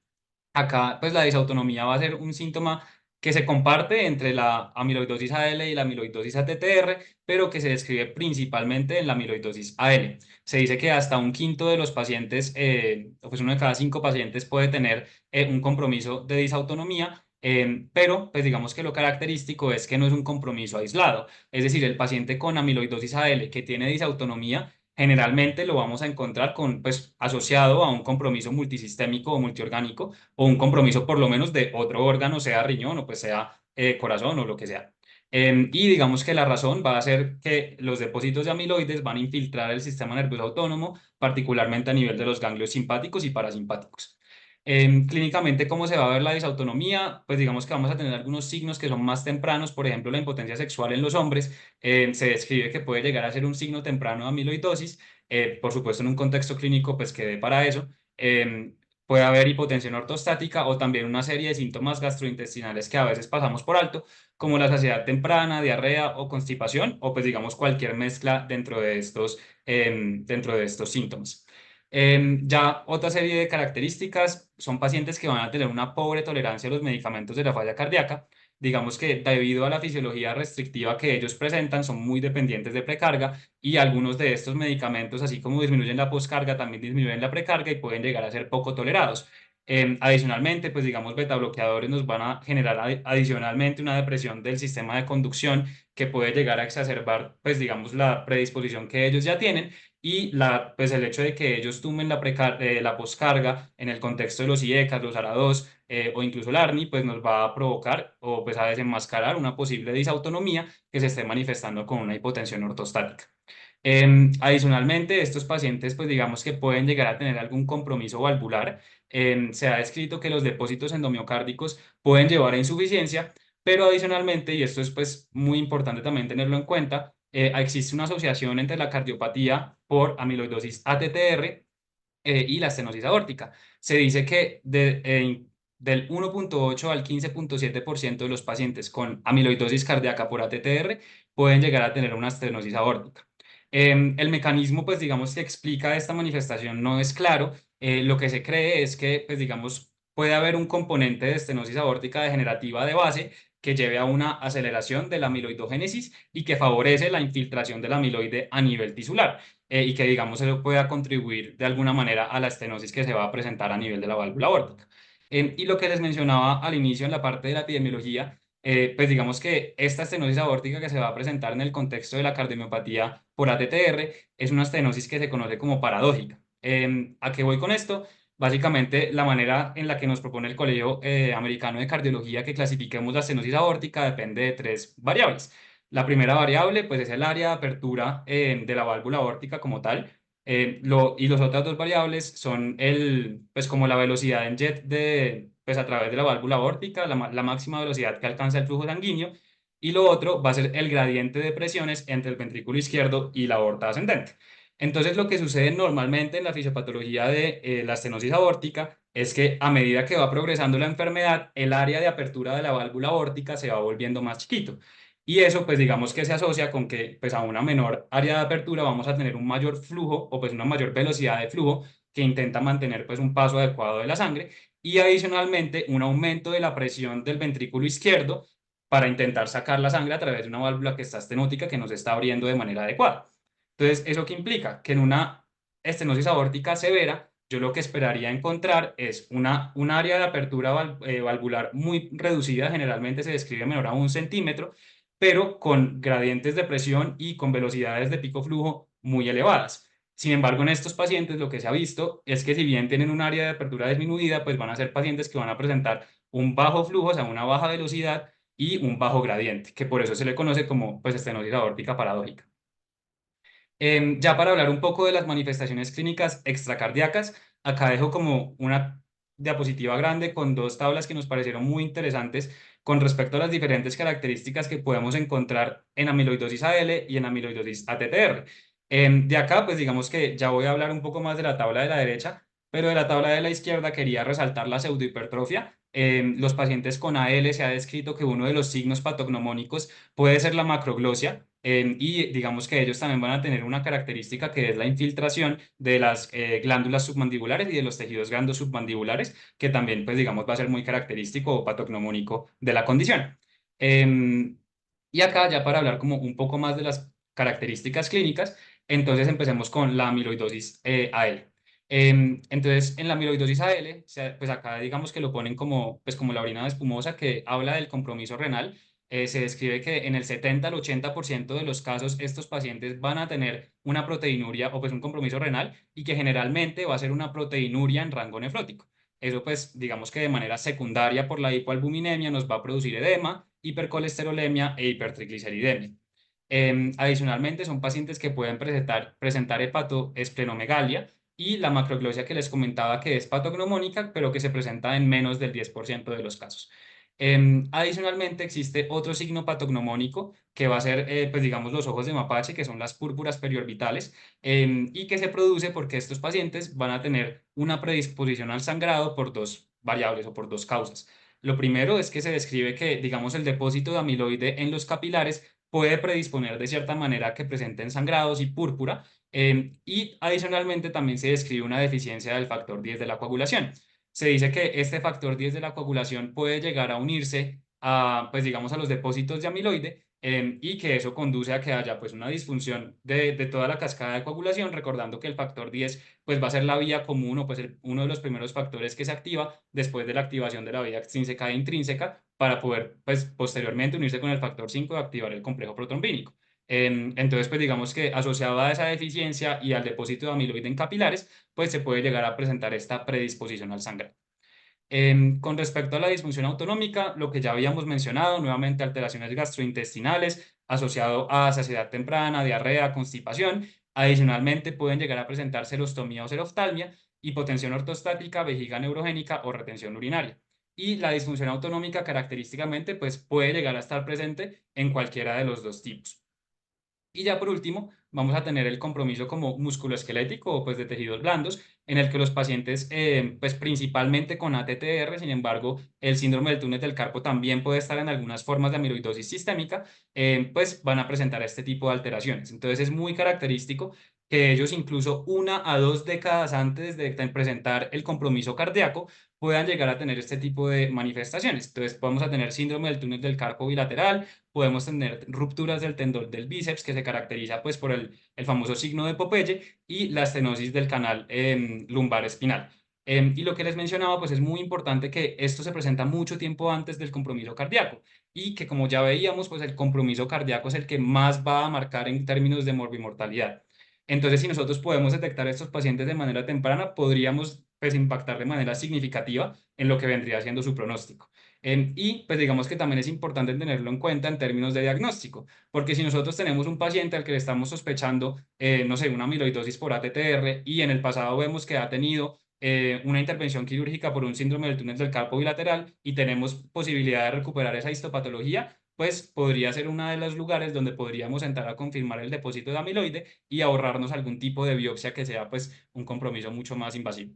S1: Acá, pues la disautonomía va a ser un síntoma que se comparte entre la amiloidosis AL y la amiloidosis ATTR, pero que se describe principalmente en la amiloidosis AL. Se dice que hasta un quinto de los pacientes, pues uno de cada cinco pacientes puede tener un compromiso de disautonomía, pero pues digamos que lo característico es que no es un compromiso aislado. Es decir, el paciente con amiloidosis AL que tiene disautonomía generalmente lo vamos a encontrar pues, asociado a un compromiso multisistémico o multiorgánico o un compromiso por lo menos de otro órgano, sea riñón o pues sea corazón o lo que sea. Y digamos que la razón va a ser que los depósitos de amiloides van a infiltrar el sistema nervioso autónomo, particularmente a nivel de los ganglios simpáticos y parasimpáticos. Clínicamente, ¿cómo se va a ver la disautonomía? Pues digamos que vamos a tener algunos signos que son más tempranos, por ejemplo, la impotencia sexual en los hombres. Se describe que puede llegar a ser un signo temprano de amiloidosis, por supuesto en un contexto clínico pues que dé para eso. Puede haber hipotensión ortostática o también una serie de síntomas gastrointestinales que a veces pasamos por alto, como la saciedad temprana, diarrea o constipación, o pues digamos cualquier mezcla dentro de estos síntomas. Ya otra serie de características son pacientes que van a tener una pobre tolerancia a los medicamentos de la falla cardíaca. Digamos que debido a la fisiología restrictiva que ellos presentan, son muy dependientes de precarga y algunos de estos medicamentos, así como disminuyen la poscarga, también disminuyen la precarga y pueden llegar a ser poco tolerados. Adicionalmente, pues digamos, beta bloqueadores nos van a generar adicionalmente una depresión del sistema de conducción que puede llegar a exacerbar, pues digamos, la predisposición que ellos ya tienen y pues el hecho de que ellos tumen la poscarga en el contexto de los IECAS, los ARA2 o incluso el ARNI, pues nos va a provocar o pues a desenmascarar una posible disautonomía que se esté manifestando con una hipotensión ortostática. Adicionalmente, estos pacientes, pues digamos que pueden llegar a tener algún compromiso valvular. Se ha descrito que los depósitos endomiocárdicos pueden llevar a insuficiencia, pero adicionalmente, y esto es pues muy importante también tenerlo en cuenta, existe una asociación entre la cardiopatía por amiloidosis ATTR y la estenosis aórtica. Se dice que del 1,8 al 15,7% de los pacientes con amiloidosis cardíaca por ATTR pueden llegar a tener una estenosis aórtica. El mecanismo, pues digamos, que explica esta manifestación no es claro. Lo que se cree es que, pues digamos, puede haber un componente de estenosis aórtica degenerativa de base que lleve a una aceleración de la amiloidogénesis y que favorece la infiltración del amiloide a nivel tisular y que, digamos, eso pueda contribuir de alguna manera a la estenosis que se va a presentar a nivel de la válvula aórtica. Y lo que les mencionaba al inicio en la parte de la epidemiología, pues digamos que esta estenosis aórtica que se va a presentar en el contexto de la cardiomiopatía por ATTR es una estenosis que se conoce como paradójica. ¿A qué voy con esto? Básicamente, la manera en la que nos propone el Colegio Americano de Cardiología que clasifiquemos la estenosis aórtica depende de tres variables. La primera variable, pues, es el área de apertura de la válvula aórtica como tal. Y las otras dos variables son pues, como la velocidad en jet pues, a través de la válvula aórtica, la máxima velocidad que alcanza el flujo sanguíneo. Y lo otro va a ser el gradiente de presiones entre el ventrículo izquierdo y la aorta ascendente. Entonces, lo que sucede normalmente en la fisiopatología de la estenosis aórtica es que a medida que va progresando la enfermedad, el área de apertura de la válvula aórtica se va volviendo más chiquito. Y eso, pues digamos que se asocia con que pues a una menor área de apertura vamos a tener un mayor flujo o pues una mayor velocidad de flujo que intenta mantener pues un paso adecuado de la sangre y adicionalmente un aumento de la presión del ventrículo izquierdo para intentar sacar la sangre a través de una válvula que está estenótica que nos está abriendo de manera adecuada. Entonces, ¿eso qué implica? Que en una estenosis aórtica severa, yo lo que esperaría encontrar es un área de apertura valvular muy reducida, generalmente se describe menor a 1 centímetro, pero con gradientes de presión y con velocidades de pico flujo muy elevadas. Sin embargo, en estos pacientes lo que se ha visto es que si bien tienen un área de apertura disminuida, pues van a ser pacientes que van a presentar un bajo flujo, o sea, una baja velocidad y un bajo gradiente, que por eso se le conoce como pues, estenosis aórtica paradójica. Ya para hablar un poco de las manifestaciones clínicas extracardíacas, acá dejo como una diapositiva grande con dos tablas que nos parecieron muy interesantes con respecto a las diferentes características que podemos encontrar en amiloidosis AL y en amiloidosis ATTR. De acá, pues digamos que ya voy a hablar un poco más de la tabla de la derecha, pero de la tabla de la izquierda quería resaltar la pseudohipertrofia. Los pacientes con AL se ha descrito que uno de los signos patognomónicos puede ser la macroglosia, y digamos que ellos también van a tener una característica que es la infiltración de las glándulas submandibulares y de los tejidos submandibulares, que también, pues digamos, va a ser muy característico o patognomónico de la condición. Em, y acá ya para hablar como un poco más de las características clínicas, entonces empecemos con la amiloidosis AL. Entonces, en la amiloidosis AL, pues acá digamos que lo ponen como, pues como la orina espumosa que habla del compromiso renal. Se describe que en el 70 al 80% de los casos estos pacientes van a tener una proteinuria o pues un compromiso renal y que generalmente va a ser una proteinuria en rango nefrótico. Eso pues digamos que de manera secundaria por la hipoalbuminemia nos va a producir edema hipercolesterolemia e hipertrigliceridemia. Adicionalmente, son pacientes que pueden presentar hepatoesplenomegalia y la macroglosia que les comentaba que es patognomónica, pero que se presenta en menos del 10% de los casos. Adicionalmente, existe otro signo patognomónico que va a ser, pues digamos, los ojos de mapache, que son las púrpuras periorbitales, y que se produce porque estos pacientes van a tener una predisposición al sangrado por dos variables o por dos causas. Lo primero es que se describe que, digamos, el depósito de amiloide en los capilares puede predisponer de cierta manera a que presenten sangrados y púrpura, y adicionalmente también se describe una deficiencia del factor 10 de la coagulación. Se dice que este factor 10 de la coagulación puede llegar a unirse a, pues digamos, a los depósitos de amiloide, y que eso conduce a que haya pues una disfunción de toda la cascada de coagulación, recordando que el factor 10 pues va a ser la vía común o pues uno de los primeros factores que se activa después de la activación de la vía extrínseca e intrínseca para poder pues posteriormente unirse con el factor 5 y activar el complejo protrombínico. Entonces, pues digamos que asociado a esa deficiencia y al depósito de amiloide en capilares, pues se puede llegar a presentar esta predisposición al sangrado. Con respecto a la disfunción autonómica, lo que ya habíamos mencionado, nuevamente alteraciones gastrointestinales asociado a saciedad temprana, diarrea, constipación. Adicionalmente, pueden llegar a presentar serostomía o seroftalmia, hipotensión ortostática, vejiga neurogénica o retención urinaria. Y la disfunción autonómica característicamente pues, puede llegar a estar presente en cualquiera de los dos tipos. Y ya por último, vamos a tener el compromiso como musculoesquelético o pues de tejidos blandos, en el que los pacientes, pues principalmente con ATTR, sin embargo, el síndrome del túnel del carpo también puede estar en algunas formas de amiloidosis sistémica, pues van a presentar este tipo de alteraciones. Entonces es muy característico que ellos incluso 1 a 2 décadas antes de presentar el compromiso cardíaco puedan llegar a tener este tipo de manifestaciones. Entonces vamos a tener síndrome del túnel del carpo bilateral, podemos tener rupturas del tendón del bíceps que se caracteriza pues por el famoso signo de Popeye y la estenosis del canal lumbar espinal. Y lo que les mencionaba pues es muy importante que esto se presenta mucho tiempo antes del compromiso cardíaco y que como ya veíamos pues el compromiso cardíaco es el que más va a marcar en términos de morbimortalidad. Entonces si nosotros podemos detectar a estos pacientes de manera temprana podríamos pues impactar de manera significativa en lo que vendría siendo su pronóstico. Y pues digamos que también es importante tenerlo en cuenta en términos de diagnóstico, porque si nosotros tenemos un paciente al que le estamos sospechando, no sé, una amiloidosis por ATTR y en el pasado vemos que ha tenido una intervención quirúrgica por un síndrome del túnel del carpo bilateral y tenemos posibilidad de recuperar esa histopatología, pues podría ser uno de los lugares donde podríamos entrar a confirmar el depósito de amiloide y ahorrarnos algún tipo de biopsia que sea pues un compromiso mucho más invasivo.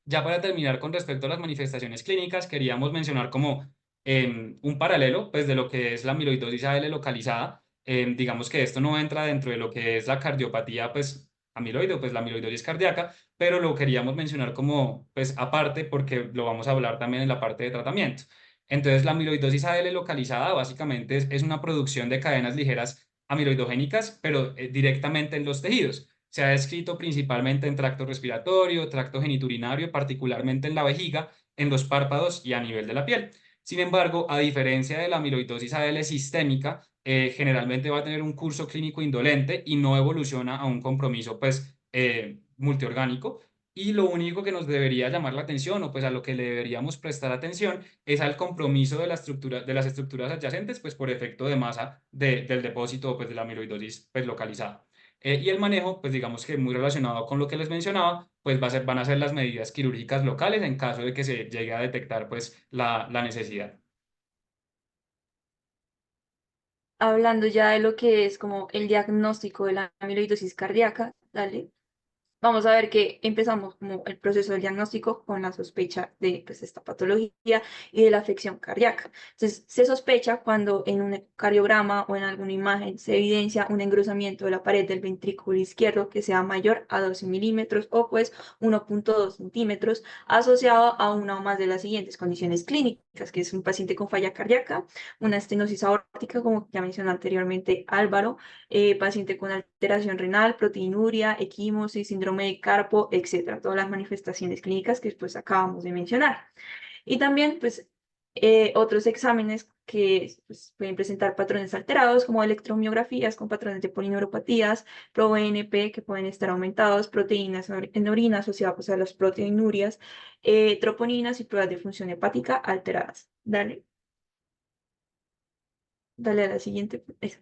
S1: Ya para terminar con respecto a las manifestaciones clínicas, queríamos mencionar como un paralelo pues, de lo que es la amiloidosis AL localizada. Digamos que esto no entra dentro de lo que es la cardiopatía pues, amiloide, pues la amiloidosis cardíaca, pero lo queríamos mencionar como pues, aparte porque lo vamos a hablar también en la parte de tratamiento. Entonces, la amiloidosis AL localizada básicamente es una producción de cadenas ligeras amiloidogénicas, pero directamente en los tejidos. Se ha descrito principalmente en tracto respiratorio, tracto geniturinario, particularmente en la vejiga, en los párpados y a nivel de la piel. Sin embargo, a diferencia de la amiloidosis AL sistémica, generalmente va a tener un curso clínico indolente y no evoluciona a un compromiso pues, multiorgánico. Y lo único que nos debería llamar la atención o pues a lo que le deberíamos prestar atención es al compromiso de la estructura, de las estructuras adyacentes pues por efecto de masa del depósito pues de la amiloidosis pues localizada. Y el manejo, pues digamos que muy relacionado con lo que les mencionaba, pues van a ser las medidas quirúrgicas locales en caso de que se llegue a detectar pues la necesidad.
S2: Hablando ya de lo que es como el diagnóstico de la amiloidosis cardíaca, dale. Vamos a ver que empezamos como el proceso del diagnóstico con la sospecha de pues, esta patología y de la afección cardíaca. Entonces, se sospecha cuando en un ecocardiograma o en alguna imagen se evidencia un engrosamiento de la pared del ventrículo izquierdo que sea mayor a 12 milímetros o pues 1,2 centímetros, asociado a una o más de las siguientes condiciones clínicas, que es un paciente con falla cardíaca, una estenosis aórtica, como ya mencionó anteriormente Álvaro, paciente con alteración renal, proteinuria, equimosis, síndrome de Carpo, etcétera, todas las manifestaciones clínicas que después acabamos de mencionar. Y también, pues, otros exámenes que pues, pueden presentar patrones alterados, como electromiografías con patrones de polineuropatías, ProBNP, que pueden estar aumentados, proteínas en orina asociadas pues, a las proteinurias, troponinas y pruebas de función hepática alteradas. Dale. Dale a la siguiente. Esa.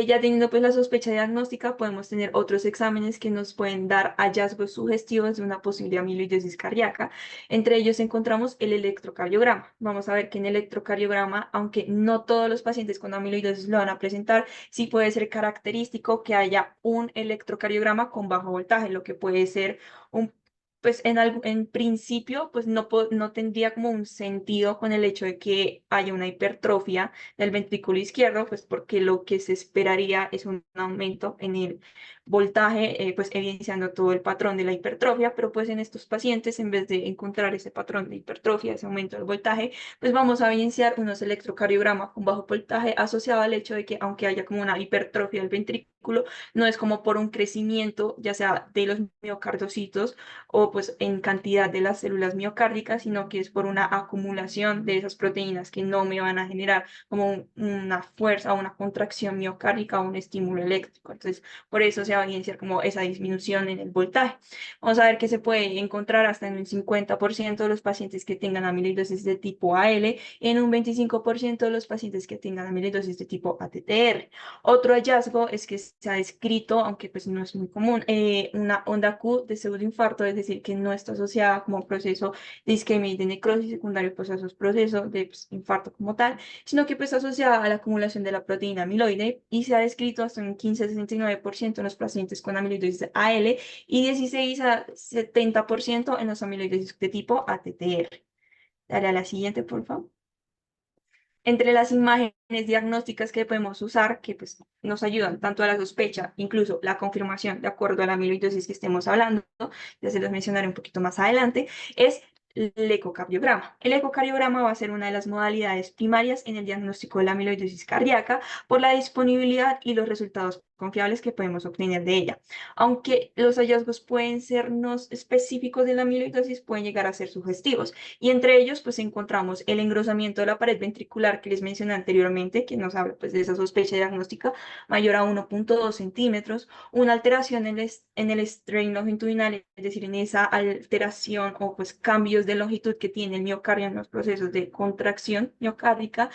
S2: Ya teniendo pues la sospecha diagnóstica, podemos tener otros exámenes que nos pueden dar hallazgos sugestivos de una posible amiloidosis cardíaca. Entre ellos encontramos el electrocardiograma. Vamos a ver que en el electrocardiograma, aunque no todos los pacientes con amiloidosis lo van a presentar, sí puede ser característico que haya un electrocardiograma con bajo voltaje, lo que puede ser un pues en principio, pues no tendría como un sentido con el hecho de que haya una hipertrofia del ventrículo izquierdo, pues porque lo que se esperaría es un aumento en el voltaje, pues evidenciando todo el patrón de la hipertrofia, pero pues en estos pacientes, en vez de encontrar ese patrón de hipertrofia, ese aumento del voltaje, pues vamos a evidenciar unos electrocardiogramas con bajo voltaje asociado al hecho de que aunque haya como una hipertrofia del ventrículo, no es como por un crecimiento, ya sea de los miocardiocitos o pues en cantidad de las células miocárdicas, sino que es por una acumulación de esas proteínas que no me van a generar como una fuerza o una contracción miocárdica o un estímulo eléctrico. Entonces, por eso se va a evidenciar como esa disminución en el voltaje. Vamos a ver que se puede encontrar hasta en un 50% de los pacientes que tengan amiloidosis de tipo AL y en un 25% de los pacientes que tengan amiloidosis de tipo ATTR. Otro hallazgo es que se ha descrito, aunque pues no es muy común, una onda Q de pseudoinfarto, es decir, que no está asociada como proceso de isquemia y de necrosis secundario pues a esos procesos de pues, infarto como tal, sino que pues asociada a la acumulación de la proteína amiloide y se ha descrito hasta un 15 a 69% en los pacientes con amiloidosis AL y 16 a 70% en los amiloidosis de tipo ATTR. Dale a la siguiente, por favor. Entre las imágenes diagnósticas que podemos usar, que pues, nos ayudan tanto a la sospecha, incluso la confirmación de acuerdo a la amiloidosis que estemos hablando, ya se los mencionaré un poquito más adelante, es el ecocardiograma. El ecocardiograma va a ser una de las modalidades primarias en el diagnóstico de la amiloidosis cardíaca por la disponibilidad y los resultados confiables que podemos obtener de ella. Aunque los hallazgos pueden ser no específicos de la amiloidosis, pueden llegar a ser sugestivos. Y entre ellos, pues encontramos el engrosamiento de la pared ventricular que les mencioné anteriormente, que nos habla pues de esa sospecha diagnóstica mayor a 1,2 centímetros, una alteración en el strain longitudinal, es decir, en esa alteración o pues cambios de longitud que tiene el miocardio en los procesos de contracción miocárdica,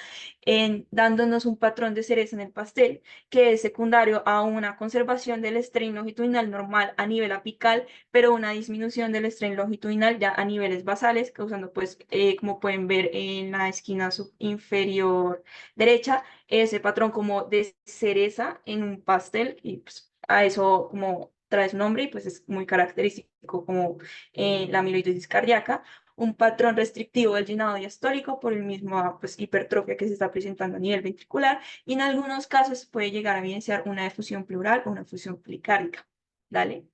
S2: dándonos un patrón de cereza en el pastel, que es secundario a una conservación del strain longitudinal normal a nivel apical, pero una disminución del strain longitudinal ya a niveles basales, causando pues, como pueden ver en la esquina inferior derecha, ese patrón como de cereza en un pastel y pues, a eso como trae su nombre y pues es muy característico como la amiloidosis cardíaca. Un patrón restrictivo del llenado diastólico por el mismo pues, hipertrofia que se está presentando a nivel ventricular y en algunos casos puede llegar a evidenciar una efusión pleural o una efusión plicárica. Dale.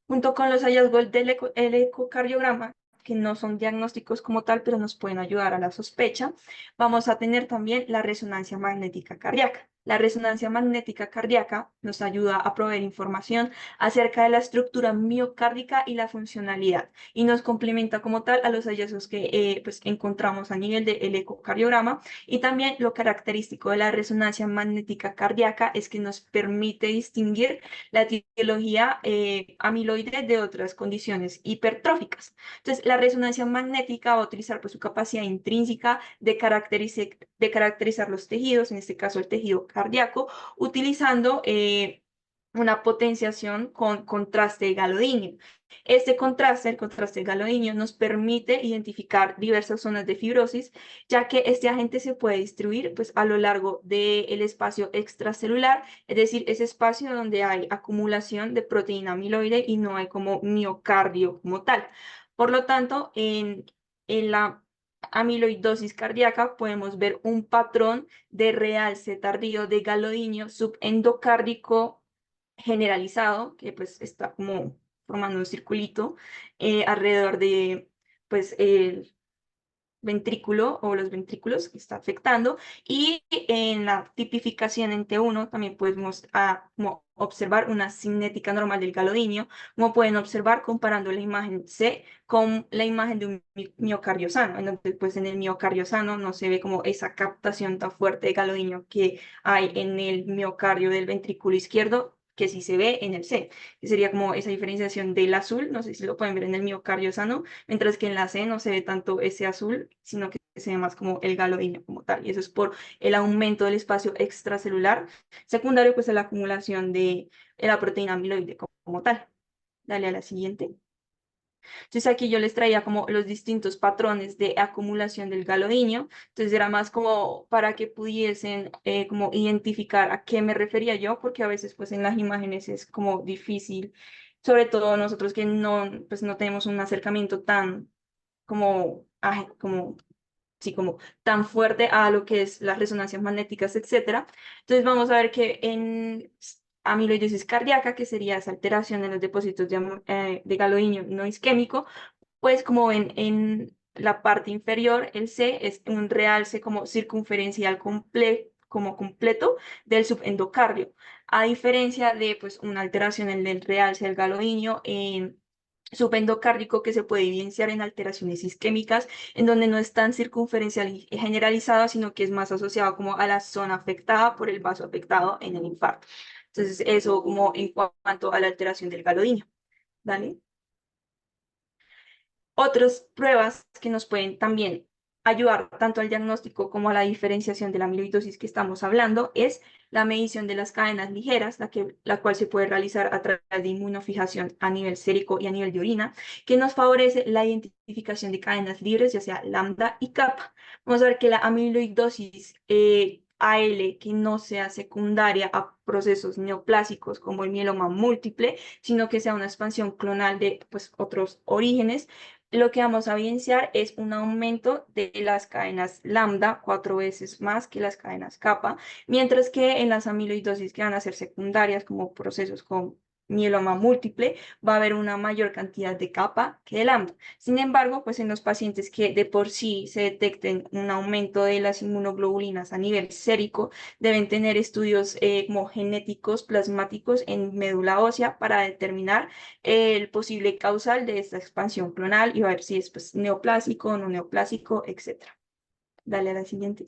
S2: Junto con los hallazgos del el ecocardiograma, que no son diagnósticos como tal, pero nos pueden ayudar a la sospecha, vamos a tener también la resonancia magnética cardíaca. La resonancia magnética cardíaca nos ayuda a proveer información acerca de la estructura miocárdica y la funcionalidad y nos complementa como tal a los hallazgos que pues, encontramos a nivel del ecocardiograma y también lo característico de la resonancia magnética cardíaca es que nos permite distinguir la etiología amiloide de otras condiciones hipertróficas. Entonces, la resonancia magnética va a utilizar pues, su capacidad intrínseca de caracterizar los tejidos, en este caso el tejido cardíaco, utilizando una potenciación con contraste galodinio. Este contraste, el contraste galodinio, nos permite identificar diversas zonas de fibrosis, ya que este agente se puede distribuir pues, a lo largo del espacio extracelular, es decir, ese espacio donde hay acumulación de proteína amiloide y no hay como miocardio como tal. Por lo tanto, en la amiloidosis cardíaca podemos ver un patrón de realce tardío de galodinio subendocárdico generalizado, que pues está como formando un circulito alrededor de pues el ventrículo o los ventrículos que está afectando y en la tipificación en T1 también podemos como observar una cinética normal del galodinio, como pueden observar comparando la imagen C con la imagen de un miocardio sano, en donde pues en el miocardio sano no se ve como esa captación tan fuerte de galodinio que hay en el miocardio del ventrículo izquierdo que sí se ve en el C, que sería como esa diferenciación del azul, no sé si lo pueden ver en el miocardio sano, mientras que en la C no se ve tanto ese azul, sino que se ve más como el galoíno como tal, y eso es por el aumento del espacio extracelular secundario, pues a la acumulación de la proteína amiloide como tal. Dale a la siguiente. Entonces aquí yo les traía como los distintos patrones de acumulación del galoíneo. Entonces era más como para que pudiesen como identificar a qué me refería yo, porque a veces pues en las imágenes es como difícil, sobre todo nosotros que no, pues no tenemos un acercamiento tan como, como sí, como tan fuerte a lo que es las resonancias magnéticas, etcétera. Entonces vamos a ver que en amiloidosis cardíaca, que sería esa alteración en los depósitos de galoíneo no isquémico, pues como ven en la parte inferior, el C es un realce como circunferencial como completo del subendocardio, a diferencia de pues una alteración en el realce del galoíneo en subendocárdico que se puede evidenciar en alteraciones isquémicas, en donde no es tan circunferencial y generalizado, sino que es más asociado como a la zona afectada por el vaso afectado en el infarto. Entonces, eso como en cuanto a la alteración del galoíneo. ¿Vale? Otras pruebas que nos pueden también ayudar tanto al diagnóstico como a la diferenciación de la amiloidosis que estamos hablando es la medición de las cadenas ligeras, la cual se puede realizar a través de inmunofijación a nivel sérico y a nivel de orina, que nos favorece la identificación de cadenas libres, ya sea lambda y kappa. Vamos a ver que la amiloidosis AL, que no sea secundaria a procesos neoplásicos como el mieloma múltiple, sino que sea una expansión clonal de pues, otros orígenes, lo que vamos a evidenciar es un aumento de las cadenas lambda 4 veces más que las cadenas kappa, mientras que en las amiloidosis que van a ser secundarias como procesos con mieloma múltiple va a haber una mayor cantidad de kappa que de lambda. Sin embargo, pues en los pacientes que de por sí se detecten un aumento de las inmunoglobulinas a nivel sérico, deben tener estudios como genéticos plasmáticos en médula ósea para determinar el posible causal de esta expansión clonal y va a ver si es pues, neoplásico, no neoplásico, etcétera. Dale a la siguiente.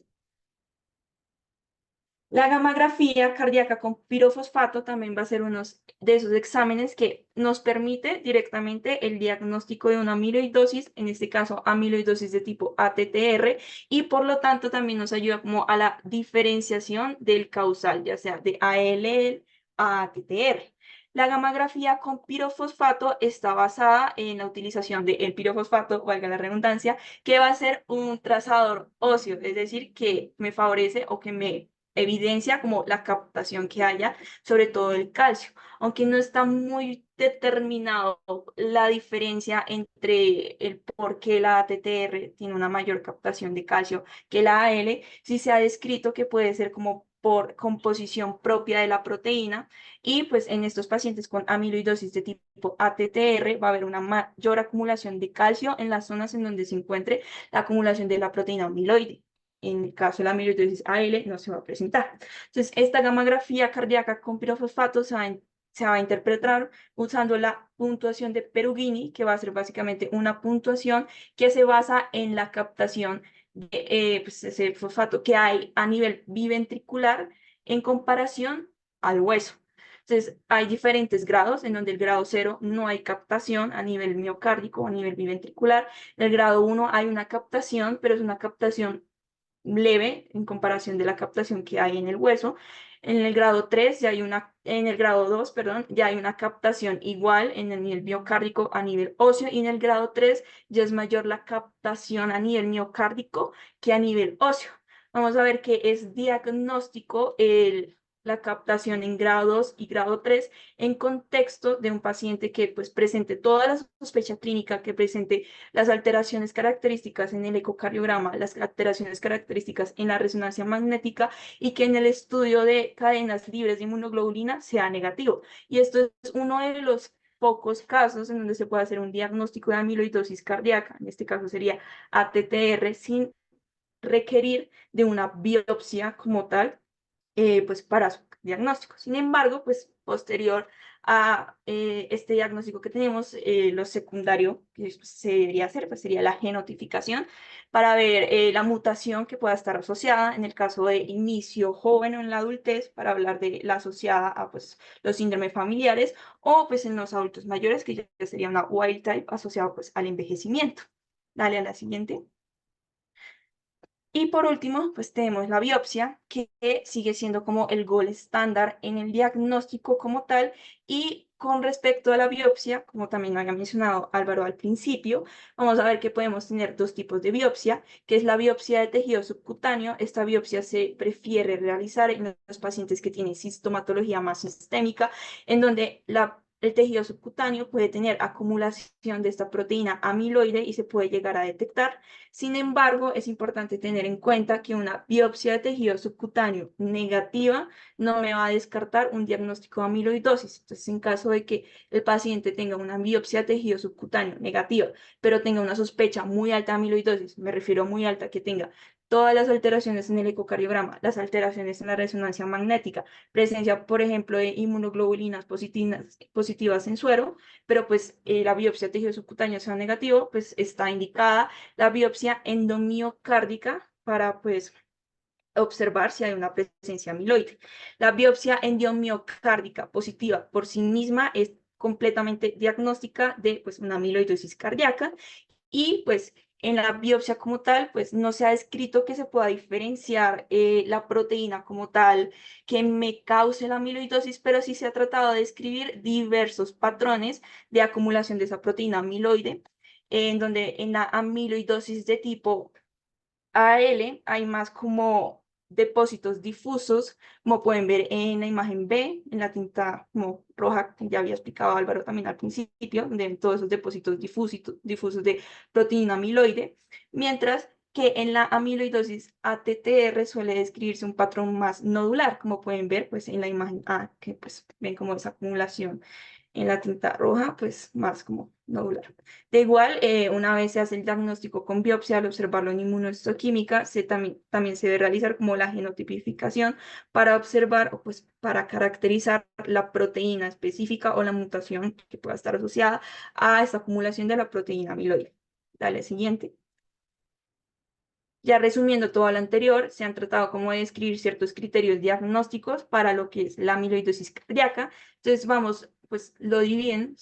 S2: La gammagrafía cardíaca con pirofosfato también va a ser uno de esos exámenes que nos permite directamente el diagnóstico de una amiloidosis, en este caso amiloidosis de tipo ATTR, y por lo tanto también nos ayuda como a la diferenciación del causal, ya sea de ALL a ATTR. La gammagrafía con pirofosfato está basada en la utilización del pirofosfato, valga la redundancia, que va a ser un trazador óseo, es decir, que me favorece o que me evidencia como la captación que haya, sobre todo el calcio, aunque no está muy determinado la diferencia entre el por qué la ATTR tiene una mayor captación de calcio que la AL, sí se ha descrito que puede ser como por composición propia de la proteína y pues en estos pacientes con amiloidosis de tipo ATTR va a haber una mayor acumulación de calcio en las zonas en donde se encuentre la acumulación de la proteína amiloide. En el caso de la amiloidosis AL no se va a presentar. Entonces, esta gammagrafía cardíaca con pirofosfato se va a interpretar usando la puntuación de Perugini, que va a ser básicamente una puntuación que se basa en la captación de pues, ese fosfato que hay a nivel biventricular en comparación al hueso. Entonces, hay diferentes grados en donde el grado 0 no hay captación a nivel miocárdico, a nivel biventricular. En el grado 1 hay una captación, pero es una captación leve en comparación de la captación que hay en el hueso. En el grado 3 ya hay en el grado 2 perdón, ya hay una captación igual en el nivel miocárdico a nivel óseo y en el grado 3 ya es mayor la captación a nivel miocárdico que a nivel óseo. Vamos a ver que es diagnóstico la captación en grado 2 y grado 3 en contexto de un paciente que pues presente toda la sospecha clínica, que presente las alteraciones características en el ecocardiograma, las alteraciones características en la resonancia magnética y que en el estudio de cadenas libres de inmunoglobulina sea negativo. Y esto es uno de los pocos casos en donde se puede hacer un diagnóstico de amiloidosis cardíaca, en este caso sería ATTR, sin requerir de una biopsia como tal pues para su diagnóstico. Sin embargo, pues posterior a este diagnóstico que tenemos, lo secundario que se debería hacer pues, sería la genotificación para ver la mutación que pueda estar asociada en el caso de inicio joven o en la adultez, para hablar de la asociada a pues, los síndromes familiares, o pues en los adultos mayores, que ya sería una wild type asociada pues, al envejecimiento. Dale a la siguiente. Y por último, pues tenemos la biopsia, que sigue siendo como el gol estándar en el diagnóstico como tal. Y con respecto a la biopsia, como también lo había mencionado Álvaro al principio, vamos a ver que podemos tener dos tipos de biopsia, que es la biopsia de tejido subcutáneo. Esta biopsia se prefiere realizar en los pacientes que tienen sintomatología más sistémica, en donde el tejido subcutáneo puede tener acumulación de esta proteína amiloide y se puede llegar a detectar. Sin embargo, es importante tener en cuenta que una biopsia de tejido subcutáneo negativa no me va a descartar un diagnóstico de amiloidosis. Entonces, en caso de que el paciente tenga una biopsia de tejido subcutáneo negativa, pero tenga una sospecha muy alta de amiloidosis, me refiero a muy alta, que tenga todas las alteraciones en el ecocardiograma, las alteraciones en la resonancia magnética, presencia, por ejemplo, de inmunoglobulinas positivas en suero, pero pues la biopsia de tejido subcutáneo sea negativo, pues está indicada la biopsia endomiocárdica para pues observar si hay una presencia amiloide. La biopsia endomiocárdica positiva por sí misma es completamente diagnóstica de pues una amiloidosis cardíaca, y pues en la biopsia como tal, pues no se ha descrito que se pueda diferenciar la proteína como tal que me cause la amiloidosis, pero sí se ha tratado de describir diversos patrones de acumulación de esa proteína amiloide, en donde en la amiloidosis de tipo AL hay más como depósitos difusos, como pueden ver en la imagen B, en la tinta como roja, que ya había explicado Álvaro también al principio, de todos esos depósitos difusos de proteína amiloide, mientras que en la amiloidosis ATTR suele describirse un patrón más nodular, como pueden ver pues en la imagen A, que pues ven como esa acumulación en la tinta roja, pues más como nodular. De igual, una vez se hace el diagnóstico con biopsia, al observarlo en inmunohistoquímica, también se debe realizar como la genotipificación para observar o pues para caracterizar la proteína específica o la mutación que pueda estar asociada a esta acumulación de la proteína amiloide. Dale, siguiente. Ya resumiendo todo lo anterior, se han tratado como de describir ciertos criterios diagnósticos para lo que es la amiloidosis cardíaca. Entonces vamos, pues lo dividir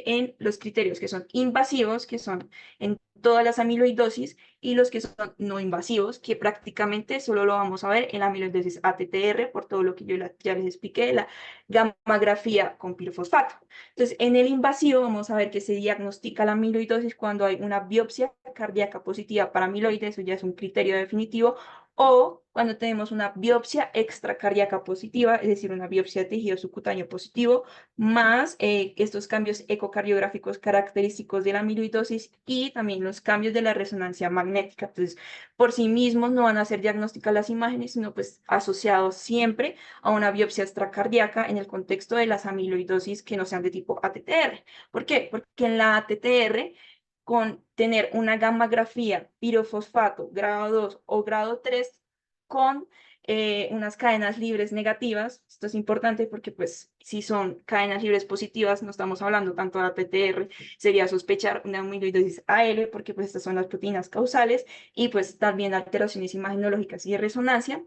S2: en los criterios que son invasivos, que son en todas las amiloidosis, y los que son no invasivos, que prácticamente solo lo vamos a ver en la amiloidosis ATTR, por todo lo que yo ya les expliqué, la gammagrafía con pirofosfato. Entonces, en el invasivo vamos a ver que se diagnostica la amiloidosis cuando hay una biopsia cardíaca positiva para amiloide, eso ya es un criterio definitivo, o cuando tenemos una biopsia extracardíaca positiva, es decir, una biopsia de tejido subcutáneo positivo, más estos cambios ecocardiográficos característicos de la amiloidosis y también los cambios de la resonancia magnética. Entonces, por sí mismos no van a ser diagnósticas las imágenes, sino pues asociados siempre a una biopsia extracardíaca en el contexto de las amiloidosis que no sean de tipo ATTR. ¿Por qué? Porque en la ATTR, con tener una gammagrafía pirofosfato grado 2 o grado 3 con unas cadenas libres negativas, esto es importante porque pues si son cadenas libres positivas, no estamos hablando tanto de ATTR, sería sospechar una amiloidosis AL porque pues estas son las proteínas causales, y pues también alteraciones imagenológicas y de resonancia.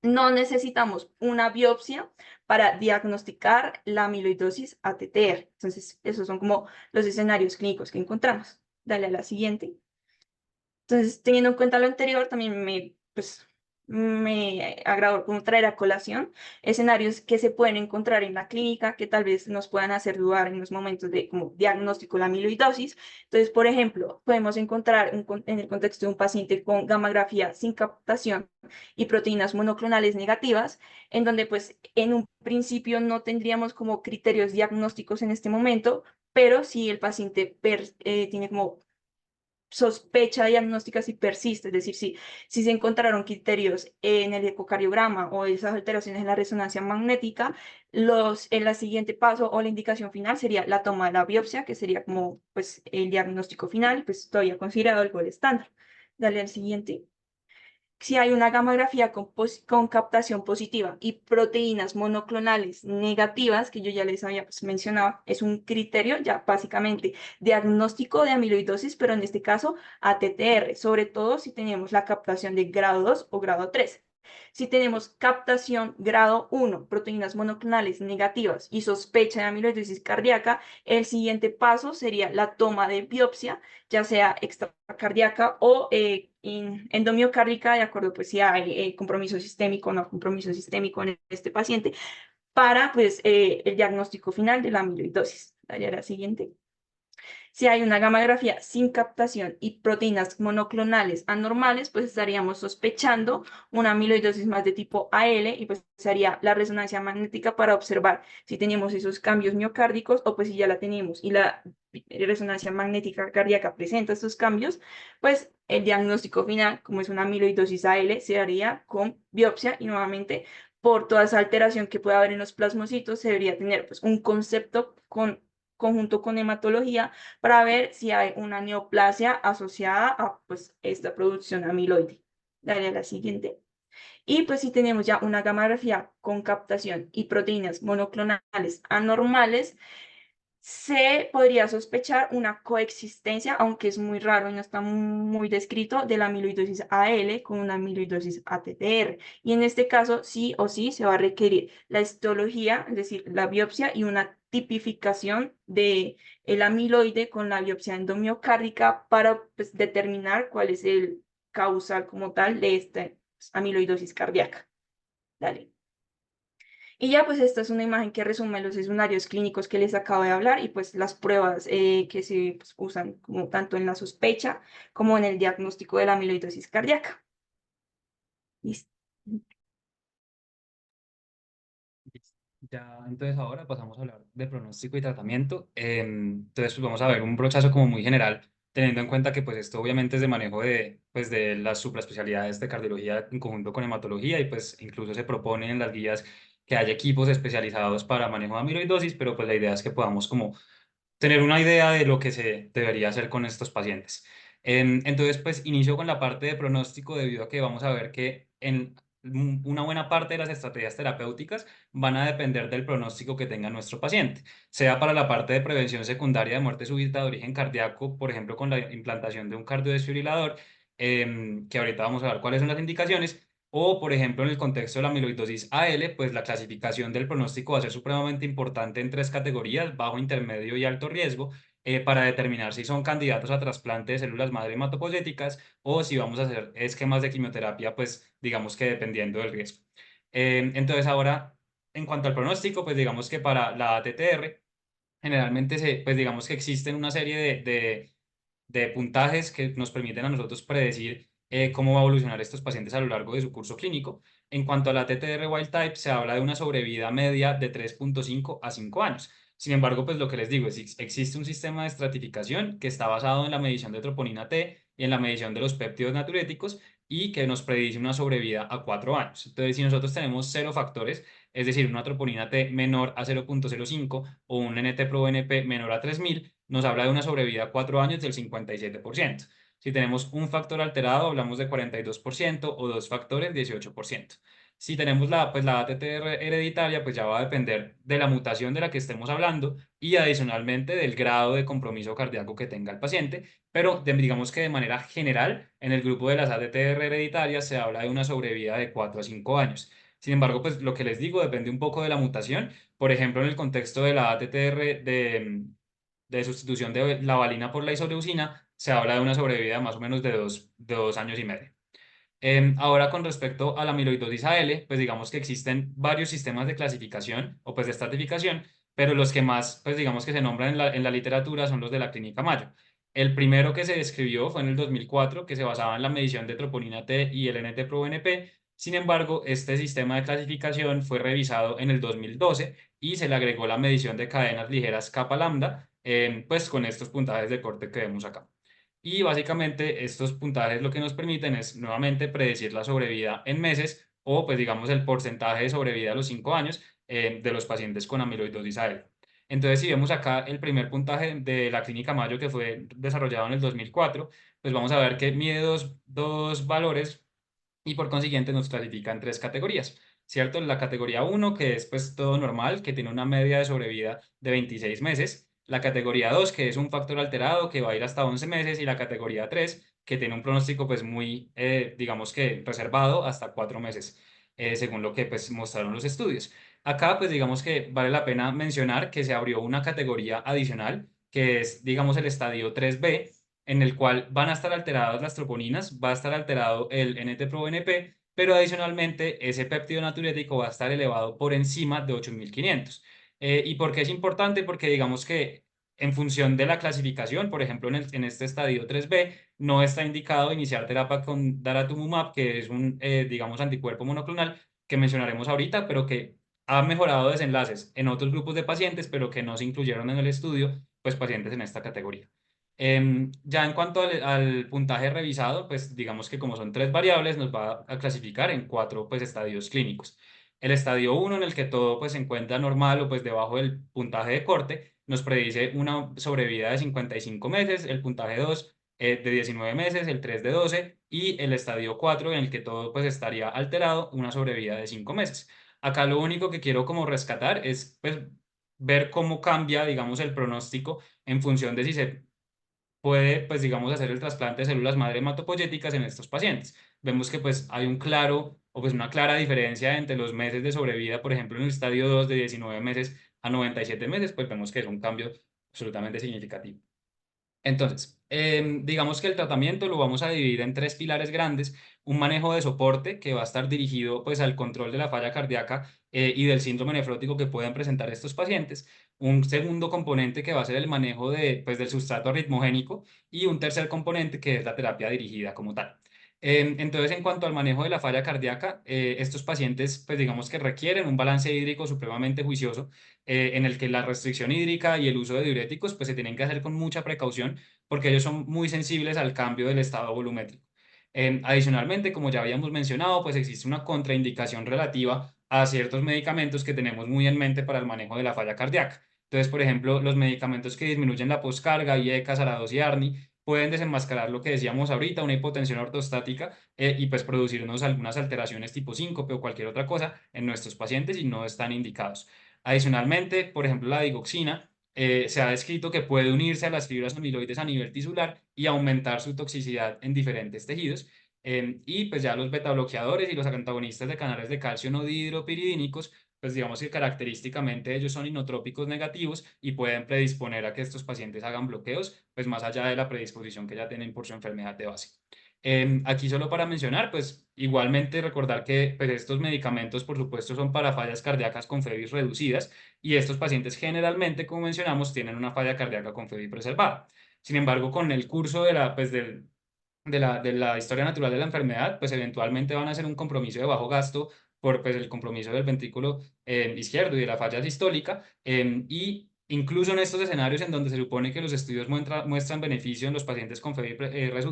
S2: No necesitamos una biopsia para diagnosticar la amiloidosis ATTR. Entonces, esos son como los escenarios clínicos que encontramos. Dale a la siguiente. Entonces, teniendo en cuenta lo anterior, también me agradó como traer a colación escenarios que se pueden encontrar en la clínica que tal vez nos puedan hacer dudar en los momentos de como diagnóstico de la amiloidosis. Entonces, por ejemplo, podemos encontrar en el contexto de un paciente con gammagrafía sin captación y proteínas monoclonales negativas, en donde pues en un principio no tendríamos como criterios diagnósticos en este momento, pero si el paciente tiene como sospecha diagnóstica si persiste, es decir, si se encontraron criterios en el ecocardiograma o esas alteraciones en la resonancia magnética, el siguiente paso o la indicación final sería la toma de la biopsia, que sería como pues, el diagnóstico final, pues todavía considerado el gol estándar. Dale al siguiente. Si hay una gamografía con captación positiva y proteínas monoclonales negativas, que yo ya les había pues, mencionado, es un criterio ya básicamente diagnóstico de amiloidosis, pero en este caso ATTR, sobre todo si tenemos la captación de grado 2 o grado 3. Si tenemos captación grado 1, proteínas monoclonales negativas y sospecha de amiloidosis cardíaca, el siguiente paso sería la toma de biopsia, ya sea extracardíaca o endomiocárdica, de acuerdo pues si hay compromiso sistémico o no compromiso sistémico en este paciente, para pues el diagnóstico final de la amiloidosis. Daría la siguiente. Si hay una gamografía sin captación y proteínas monoclonales anormales, pues estaríamos sospechando una amiloidosis más de tipo AL y pues se haría la resonancia magnética para observar si tenemos esos cambios miocárdicos o pues si ya la tenemos y la resonancia magnética cardíaca presenta estos cambios, pues el diagnóstico final, como es una amiloidosis AL, se haría con biopsia y nuevamente por toda esa alteración que puede haber en los plasmocitos, se debería tener pues un concepto con conjunto con hematología para ver si hay una neoplasia asociada a pues, esta producción amiloide. Daré a la siguiente. Y pues si tenemos ya una gamografía con captación y proteínas monoclonales anormales, se podría sospechar una coexistencia, aunque es muy raro y no está muy descrito, de la amiloidosis AL con una amiloidosis ATTR. Y en este caso, sí o sí, se va a requerir la histología, es decir, la biopsia y una tipificación de el amiloide con la biopsia endomiocárdica para pues, determinar cuál es el causal como tal de esta pues, amiloidosis cardíaca. Dale. Y ya pues esta es una imagen que resume los escenarios clínicos que les acabo de hablar y pues las pruebas que se pues, usan como tanto en la sospecha como en el diagnóstico de la amiloidosis cardíaca. Listo.
S1: Ya, entonces ahora pasamos a hablar de pronóstico y tratamiento. Entonces, pues vamos a ver un brochazo como muy general, teniendo en cuenta que pues esto obviamente es de manejo de, pues, de las supraespecialidades de cardiología en conjunto con hematología y pues incluso se propone en las guías que haya equipos especializados para manejo de amiloidosis, pero pues la idea es que podamos como tener una idea de lo que se debería hacer con estos pacientes. Entonces, pues inicio con la parte de pronóstico debido a que vamos a ver que en una buena parte de las estrategias terapéuticas van a depender del pronóstico que tenga nuestro paciente, sea para la parte de prevención secundaria de muerte súbita de origen cardíaco, por ejemplo, con la implantación de un cardiodesfibrilador, que ahorita vamos a ver cuáles son las indicaciones, o, por ejemplo, en el contexto de la amiloidosis AL, pues la clasificación del pronóstico va a ser supremamente importante en tres categorías: bajo, intermedio y alto riesgo, para determinar si son candidatos a trasplante de células madre hematopoyéticas o si vamos a hacer esquemas de quimioterapia, pues digamos que dependiendo del riesgo. Entonces, ahora, en cuanto al pronóstico, pues digamos que para la ATTR, generalmente pues digamos que existen una serie de puntajes que nos permiten a nosotros predecir cómo va a evolucionar estos pacientes a lo largo de su curso clínico. En cuanto a la TTR wild type, se habla de una sobrevida media de 3,5 a 5 años. Sin embargo, pues lo que les digo es que existe un sistema de estratificación que está basado en la medición de troponina T y en la medición de los péptidos natriuréticos y que nos predice una sobrevida a 4 años. Entonces, si nosotros tenemos cero factores, es decir, una troponina T menor a 0,05 o un NT-proBNP menor a 3000, nos habla de una sobrevida a 4 años del 57%. Si tenemos un factor alterado, hablamos de 42% o dos factores, 18%. Si tenemos pues la ATTR hereditaria, pues ya va a depender de la mutación de la que estemos hablando y adicionalmente del grado de compromiso cardíaco que tenga el paciente, pero digamos que de manera general, en el grupo de las ATTR hereditarias se habla de una sobrevida de 4 a 5 años. Sin embargo, pues lo que les digo depende un poco de la mutación. Por ejemplo, en el contexto de la ATTR de sustitución de la valina por la isoleucina, se habla de una sobrevida más o menos de 2 años y medio. Ahora, con respecto a la amiloidosis AL, pues digamos que existen varios sistemas de clasificación o pues de estratificación, pero los que más, pues digamos que se nombran en la literatura son los de la Clínica Mayo. El primero que se describió fue en el 2004, que se basaba en la medición de troponina T y el NT-proBNP. Sin embargo, este sistema de clasificación fue revisado en el 2012 y se le agregó la medición de cadenas ligeras kappa lambda, pues con estos puntajes de corte que vemos acá. Y básicamente estos puntajes lo que nos permiten es nuevamente predecir la sobrevida en meses o pues digamos el porcentaje de sobrevida a los 5 años de los pacientes con amiloidosis AL. Entonces, si vemos acá el primer puntaje de la Clínica Mayo que fue desarrollado en el 2004, pues vamos a ver que mide dos valores y por consiguiente nos clasifica en tres categorías, ¿cierto? La categoría uno que es pues todo normal, que tiene una media de sobrevida de 26 meses, la categoría 2 que es un factor alterado, que va a ir hasta 11 meses, y la categoría 3 que tiene un pronóstico pues muy, digamos que reservado hasta 4 meses, según lo que pues mostraron los estudios. Acá pues digamos que vale la pena mencionar que se abrió una categoría adicional, que es digamos el estadio 3B, en el cual van a estar alteradas las troponinas, va a estar alterado el NT-proBNP, pero adicionalmente ese péptido natriurético va a estar elevado por encima de 8500. ¿Y por qué es importante? Porque digamos que en función de la clasificación, por ejemplo, en este estadio 3B, no está indicado iniciar terapia con daratumumab, que es un, digamos, anticuerpo monoclonal que mencionaremos ahorita, pero que ha mejorado desenlaces en otros grupos de pacientes, pero que no se incluyeron en el estudio, pues pacientes en esta categoría. Ya en cuanto al puntaje revisado, pues digamos que como son tres variables, nos va a clasificar en cuatro pues estadios clínicos. El estadio uno, en el que todo pues se encuentra normal o pues debajo del puntaje de corte, nos predice una sobrevida de 55 meses, el puntaje 2 de 19 meses, el 3 de 12, y el estadio 4, en el que todo pues estaría alterado, una sobrevida de 5 meses. Acá lo único que quiero como rescatar es pues ver cómo cambia, digamos, el pronóstico en función de si se puede, pues digamos, hacer el trasplante de células madre hematopoyéticas en estos pacientes. Vemos que pues hay un claro o pues una clara diferencia entre los meses de sobrevida, por ejemplo, en el estadio 2 de 19 meses a 97 meses, pues vemos que es un cambio absolutamente significativo. Entonces, digamos que el tratamiento lo vamos a dividir en tres pilares grandes: un manejo de soporte que va a estar dirigido pues al control de la falla cardíaca y del síndrome nefrótico que puedan presentar estos pacientes; un segundo componente que va a ser el manejo de, pues, del sustrato arritmogénico; y un tercer componente que es la terapia dirigida como tal. Entonces, en cuanto al manejo de la falla cardíaca, estos pacientes, pues digamos que requieren un balance hídrico supremamente juicioso, en el que la restricción hídrica y el uso de diuréticos pues se tienen que hacer con mucha precaución, porque ellos son muy sensibles al cambio del estado volumétrico. Adicionalmente, como ya habíamos mencionado, pues existe una contraindicación relativa a ciertos medicamentos que tenemos muy en mente para el manejo de la falla cardíaca. Entonces, por ejemplo, los medicamentos que disminuyen la poscarga, IECA, Sarados y ARNI, pueden desenmascarar lo que decíamos ahorita, una hipotensión ortostática, y pues producirnos algunas alteraciones tipo síncope o cualquier otra cosa en nuestros pacientes, y no están indicados. Adicionalmente, por ejemplo, la digoxina se ha descrito que puede unirse a las fibras amiloides a nivel tisular y aumentar su toxicidad en diferentes tejidos. Y pues ya los betabloqueadores y los antagonistas de canales de calcio no dihidropiridínicos, pues digamos que característicamente ellos son inotrópicos negativos y pueden predisponer a que estos pacientes hagan bloqueos, pues más allá de la predisposición que ya tienen por su enfermedad de base. Aquí solo para mencionar, pues igualmente recordar que pues, estos medicamentos por supuesto son para fallas cardíacas con FEBIS reducidas, y estos pacientes generalmente, como mencionamos, tienen una falla cardíaca con FEBIS preservada. Sin embargo, con el curso de la, pues, de la historia natural de la enfermedad, pues eventualmente van a ser un compromiso de bajo gasto por pues, el compromiso del ventrículo izquierdo y de la falla sistólica. Y incluso en estos escenarios en donde se supone que los estudios muestran beneficio en los pacientes con FEBI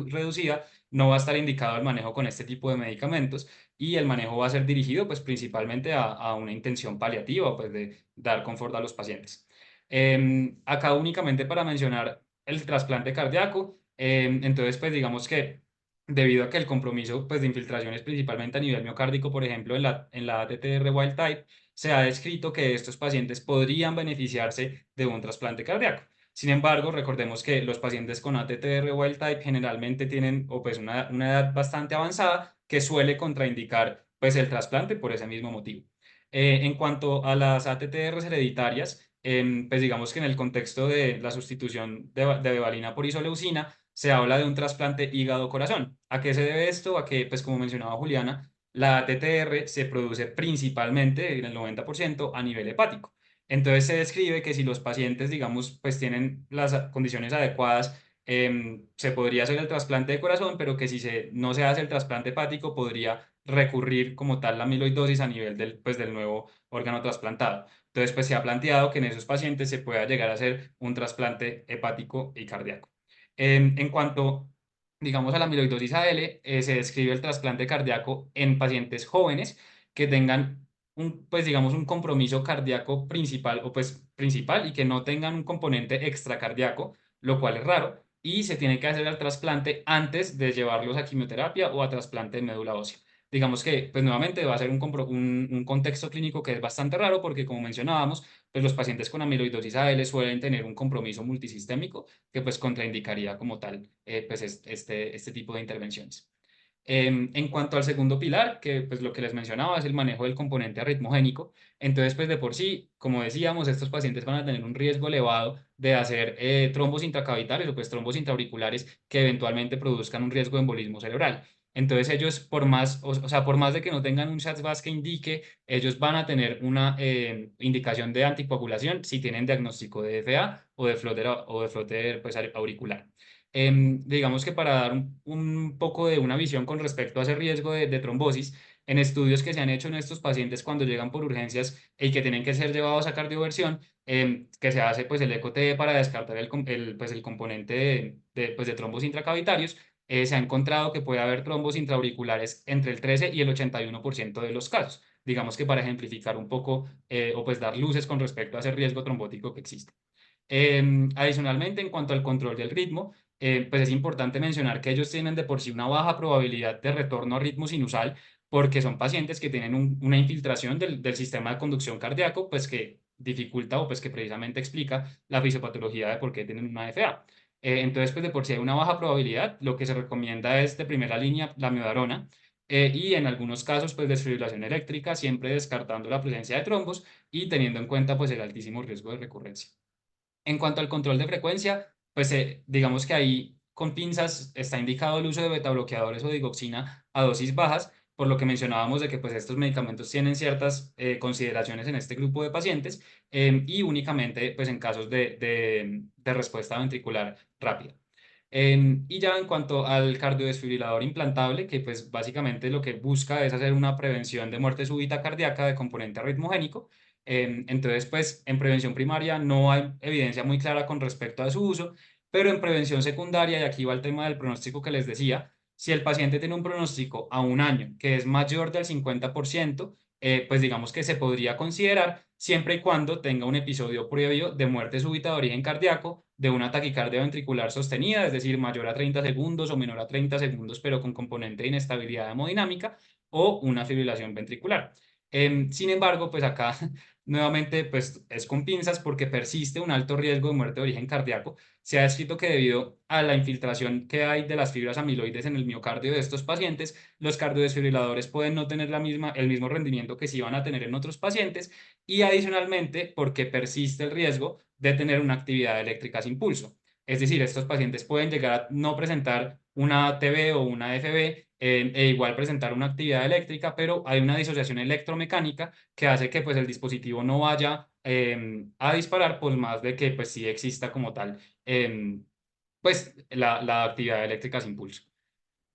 S1: reducida, no va a estar indicado el manejo con este tipo de medicamentos, y el manejo va a ser dirigido pues principalmente a una intención paliativa, pues de dar confort a los pacientes. Acá únicamente para mencionar el trasplante cardíaco. Entonces, pues digamos que debido a que el compromiso pues, de infiltración es principalmente a nivel miocárdico, por ejemplo, en la ATTR wild type, se ha descrito que estos pacientes podrían beneficiarse de un trasplante cardíaco. Sin embargo, recordemos que los pacientes con ATTR wild type generalmente tienen o pues una edad bastante avanzada, que suele contraindicar pues el trasplante por ese mismo motivo. En cuanto a las ATTRs hereditarias, pues digamos que en el contexto de la sustitución de bevalina por isoleucina, se habla de un trasplante hígado-corazón. ¿A qué se debe esto? A que, pues como mencionaba Juliana, la ATTR se produce principalmente, en el 90%, a nivel hepático. Entonces se describe que si los pacientes, digamos, pues tienen las condiciones adecuadas, se podría hacer el trasplante de corazón, pero que si no se hace el trasplante hepático, podría recurrir como tal la amiloidosis a nivel del nuevo órgano trasplantado. Entonces, pues se ha planteado que en esos pacientes se pueda llegar a hacer un trasplante hepático y cardíaco. En cuanto, digamos, a la amiloidosis AL, se describe el trasplante cardíaco en pacientes jóvenes que tengan pues digamos, un compromiso cardíaco principal o pues principal, y que no tengan un componente extracardíaco, lo cual es raro, y se tiene que hacer el trasplante antes de llevarlos a quimioterapia o a trasplante de médula ósea. digamos que, pues nuevamente va a ser un contexto clínico que es bastante raro porque, como mencionábamos, pues los pacientes con amiloidosis AL suelen tener un compromiso multisistémico que pues contraindicaría como tal pues este tipo de intervenciones. En cuanto al segundo pilar, que pues lo que les mencionaba es el manejo del componente arritmogénico, entonces pues de por sí, como decíamos, estos pacientes van a tener un riesgo elevado de hacer trombos intracavitales o pues trombos intraauriculares que eventualmente produzcan un riesgo de embolismo cerebral. Entonces ellos, por más, o sea, por más de que no tengan un SHATS-VAS que indique, ellos van a tener una indicación de anticoagulación si tienen diagnóstico de FA o de flóter pues, auricular. Digamos que para dar un poco de una visión con respecto a ese riesgo de trombosis, en estudios que se han hecho en estos pacientes cuando llegan por urgencias y que tienen que ser llevados a cardioversión, que se hace pues el ECO-T para descartar pues, el componente pues, de trombos intracavitarios, se ha encontrado que puede haber trombos intraauriculares entre el 13 y el 81% de los casos. Digamos que para ejemplificar un poco o pues dar luces con respecto a ese riesgo trombótico que existe. Adicionalmente, en cuanto al control del ritmo, pues es importante mencionar que ellos tienen de por sí una baja probabilidad de retorno a ritmo sinusal porque son pacientes que tienen una infiltración del sistema de conducción cardíaco, pues que dificulta o pues que precisamente explica la fisiopatología de por qué tienen una FA. Entonces, pues de por sí hay una baja probabilidad, lo que se recomienda es de primera línea la miodarona y en algunos casos, pues desfibrilación eléctrica, siempre descartando la presencia de trombos y teniendo en cuenta pues el altísimo riesgo de recurrencia. En cuanto al control de frecuencia, pues digamos que ahí con pinzas está indicado el uso de betabloqueadores o digoxina a dosis bajas, por lo que mencionábamos de que pues estos medicamentos tienen ciertas consideraciones en este grupo de pacientes y únicamente pues en casos de respuesta ventricular rápida. Y ya en cuanto al cardiodesfibrilador implantable, que pues básicamente lo que busca es hacer una prevención de muerte súbita cardíaca de componente arritmogénico, entonces, pues en prevención primaria no hay evidencia muy clara con respecto a su uso, pero en prevención secundaria, y aquí va el tema del pronóstico que les decía, si el paciente tiene un pronóstico a un año que es mayor del 50%, pues digamos que se podría considerar siempre y cuando tenga un episodio previo de muerte súbita de origen cardíaco, de una taquicardia ventricular sostenida, es decir, mayor a 30 segundos o menor a 30 segundos, pero con componente de inestabilidad hemodinámica, o una fibrilación ventricular. Sin embargo, pues acá nuevamente, pues es con pinzas porque persiste un alto riesgo de muerte de origen cardíaco. Se ha descrito que debido a la infiltración que hay de las fibras amiloides en el miocardio de estos pacientes, los cardiodesfibriladores pueden no tener el mismo rendimiento que sí van a tener en otros pacientes y adicionalmente porque persiste el riesgo de tener una actividad eléctrica sin pulso. Es decir, estos pacientes pueden llegar a no presentar una TB o una FB e igual presentar una actividad eléctrica, pero hay una disociación electromecánica que hace que pues el dispositivo no vaya a disparar por más de que pues sí exista como tal pues la actividad eléctrica sin pulso.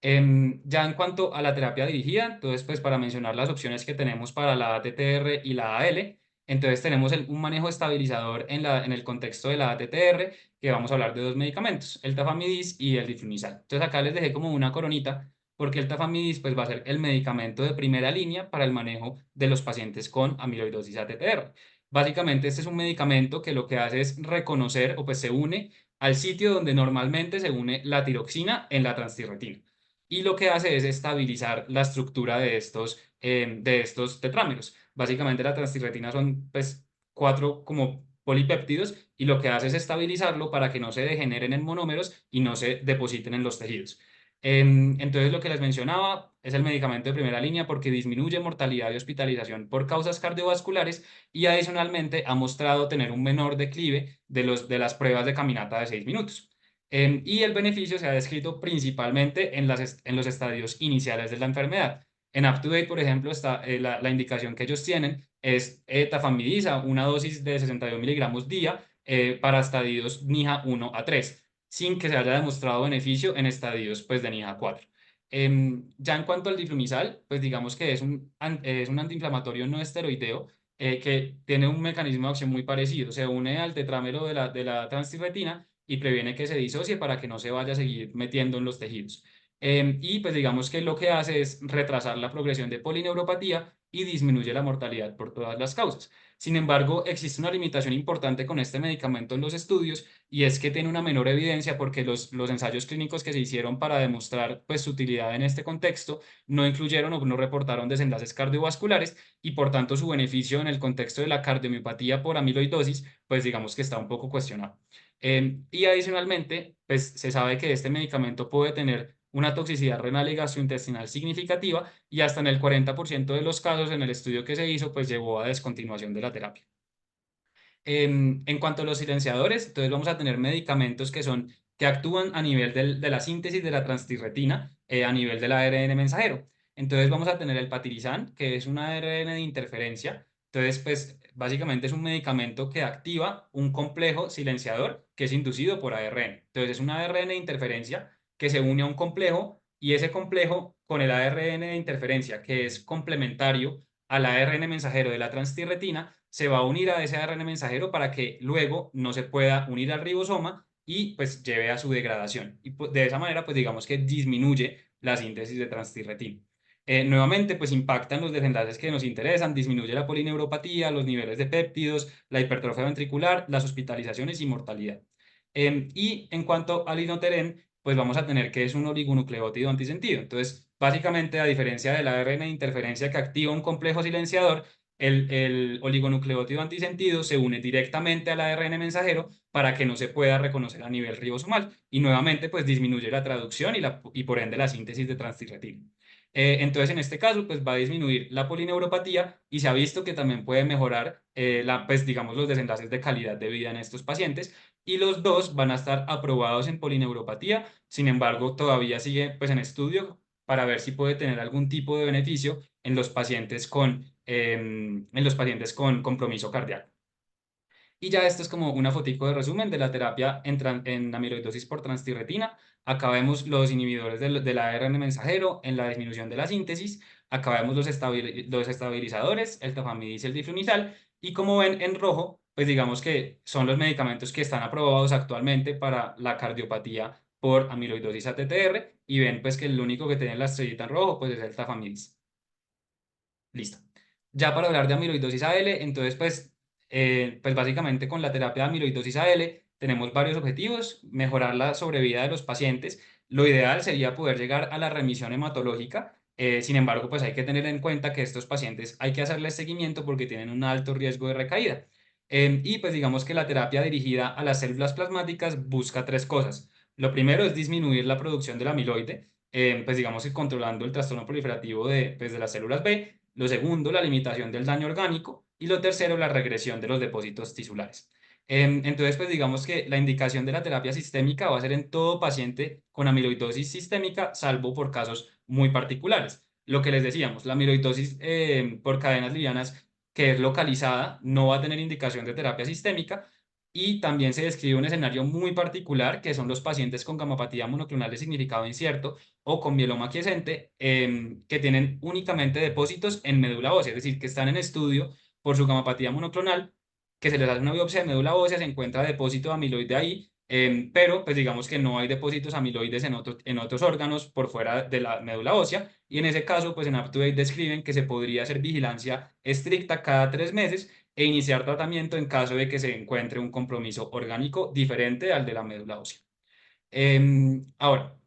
S1: Ya en cuanto a la terapia dirigida, entonces pues para mencionar las opciones que tenemos para la ATTR y la AL, entonces tenemos un manejo estabilizador en el contexto de la ATTR, que vamos a hablar de dos medicamentos, el tafamidis y el diflunisal. Entonces acá les dejé como una coronita, porque el tafamidis pues va a ser el medicamento de primera línea para el manejo de los pacientes con amiloidosis ATTR. Básicamente este es un medicamento que lo que hace es reconocer o pues se une al sitio donde normalmente se une la tiroxina en la transtirretina y lo que hace es estabilizar la estructura de estos tetrámeros. Básicamente la transtirretina son pues cuatro como polipéptidos y lo que hace es estabilizarlo para que no se degeneren en monómeros y no se depositen en los tejidos. Entonces lo que les mencionaba es el medicamento de primera línea porque disminuye mortalidad y hospitalización por causas cardiovasculares y adicionalmente ha mostrado tener un menor declive de las pruebas de caminata de 6 minutos. Y el beneficio se ha descrito principalmente en los estadios iniciales de la enfermedad. En UpToDate, por ejemplo, está, la indicación que ellos tienen es tafamidisa, una dosis de 62 miligramos día para estadios NIHA 1 a 3, sin que se haya demostrado beneficio en estadios pues, de NIHA 4. Ya en cuanto al diflunisal, pues digamos que es un antiinflamatorio no esteroideo que tiene un mecanismo de acción muy parecido. Se une al tetrámero de la transtirretina y previene que se disocie para que no se vaya a seguir metiendo en los tejidos. Y pues digamos que lo que hace es retrasar la progresión de polineuropatía y disminuye la mortalidad por todas las causas. Sin embargo, existe una limitación importante con este medicamento en los estudios y es que tiene una menor evidencia porque los ensayos clínicos que se hicieron para demostrar pues, su utilidad en este contexto no incluyeron o no reportaron desenlaces cardiovasculares y por tanto su beneficio en el contexto de la cardiomiopatía por amiloidosis, pues digamos que está un poco cuestionado. Y adicionalmente, pues se sabe que este medicamento puede tener una toxicidad renal y gastrointestinal significativa y hasta en el 40% de los casos en el estudio que se hizo, pues llevó a descontinuación de la terapia. En cuanto a los silenciadores, entonces vamos a tener medicamentos que actúan a nivel de la síntesis de la transtirretina, a nivel del ARN mensajero. Entonces vamos a tener el patirizán, que es un ARN de interferencia. Entonces, pues básicamente es un medicamento que activa un complejo silenciador que es inducido por ARN. Entonces es un ARN de interferencia que se une a un complejo y ese complejo con el ARN de interferencia, que es complementario al ARN mensajero de la transtirretina, se va a unir a ese ARN mensajero para que luego no se pueda unir al ribosoma y pues lleve a su degradación. Y pues, de esa manera, pues digamos que disminuye la síntesis de transtirretina. Nuevamente, pues impactan los desenlaces que nos interesan, disminuye la polineuropatía, los niveles de péptidos, la hipertrofia ventricular, las hospitalizaciones y mortalidad. Y en cuanto al inoterén, pues vamos a tener que es un oligonucleótido antisentido. Entonces, básicamente, a diferencia del ARN de interferencia que activa un complejo silenciador, el oligonucleótido antisentido se une directamente al ARN mensajero para que no se pueda reconocer a nivel ribosomal y nuevamente pues disminuye la traducción y por ende la síntesis de transtirretina. Entonces en este caso pues va a disminuir la polineuropatía y se ha visto que también puede mejorar pues digamos los desenlaces de calidad de vida en estos pacientes y los dos van a estar aprobados en polineuropatía, sin embargo todavía sigue pues en estudio para ver si puede tener algún tipo de beneficio en los pacientes con compromiso cardíaco. Y ya esto es como una fotico de resumen de la terapia en amiloidosis por transtirretina. Acá vemos los inhibidores del ARN mensajero en la disminución de la síntesis. Acá vemos los estabilizadores, el tafamidis y el diflunisal. Y como ven en rojo, pues digamos que son los medicamentos que están aprobados actualmente para la cardiopatía por amiloidosis ATTR. Y ven pues que el único que tiene la estrellita en rojo pues es el tafamidis. Listo. Ya para hablar de amiloidosis AL, entonces pues básicamente con la terapia de amiloidosis AL tenemos varios objetivos, mejorar la sobrevida de los pacientes. Lo ideal sería poder llegar a la remisión hematológica. Sin embargo, pues hay que tener en cuenta que estos pacientes hay que hacerles seguimiento porque tienen un alto riesgo de recaída. Y pues digamos que la terapia dirigida a las células plasmáticas busca tres cosas. Lo primero es disminuir la producción del amiloide, pues digamos que controlando el trastorno proliferativo de las células B. Lo segundo, la limitación del daño orgánico. Y lo tercero, la regresión de los depósitos tisulares. Entonces, pues digamos que la indicación de la terapia sistémica va a ser en todo paciente con amiloidosis sistémica, salvo por casos muy particulares. Lo que les decíamos, la amiloidosis por cadenas livianas que es localizada no va a tener indicación de terapia sistémica. Y también se describe un escenario muy particular, que son los pacientes con gamapatía monoclonal de significado incierto o con mieloma quiescente, que tienen únicamente depósitos en médula ósea, es decir, que están en estudio por su gamapatía monoclonal, que se les hace una biopsia de médula ósea, se encuentra depósito de amiloide ahí, pero pues digamos que no hay depósitos amiloides en otros órganos por fuera de la médula ósea, y en ese caso, pues en UpToDate describen que se podría hacer vigilancia estricta cada 3 meses e iniciar tratamiento en caso de que se encuentre un compromiso orgánico diferente al de la médula ósea. Ahora,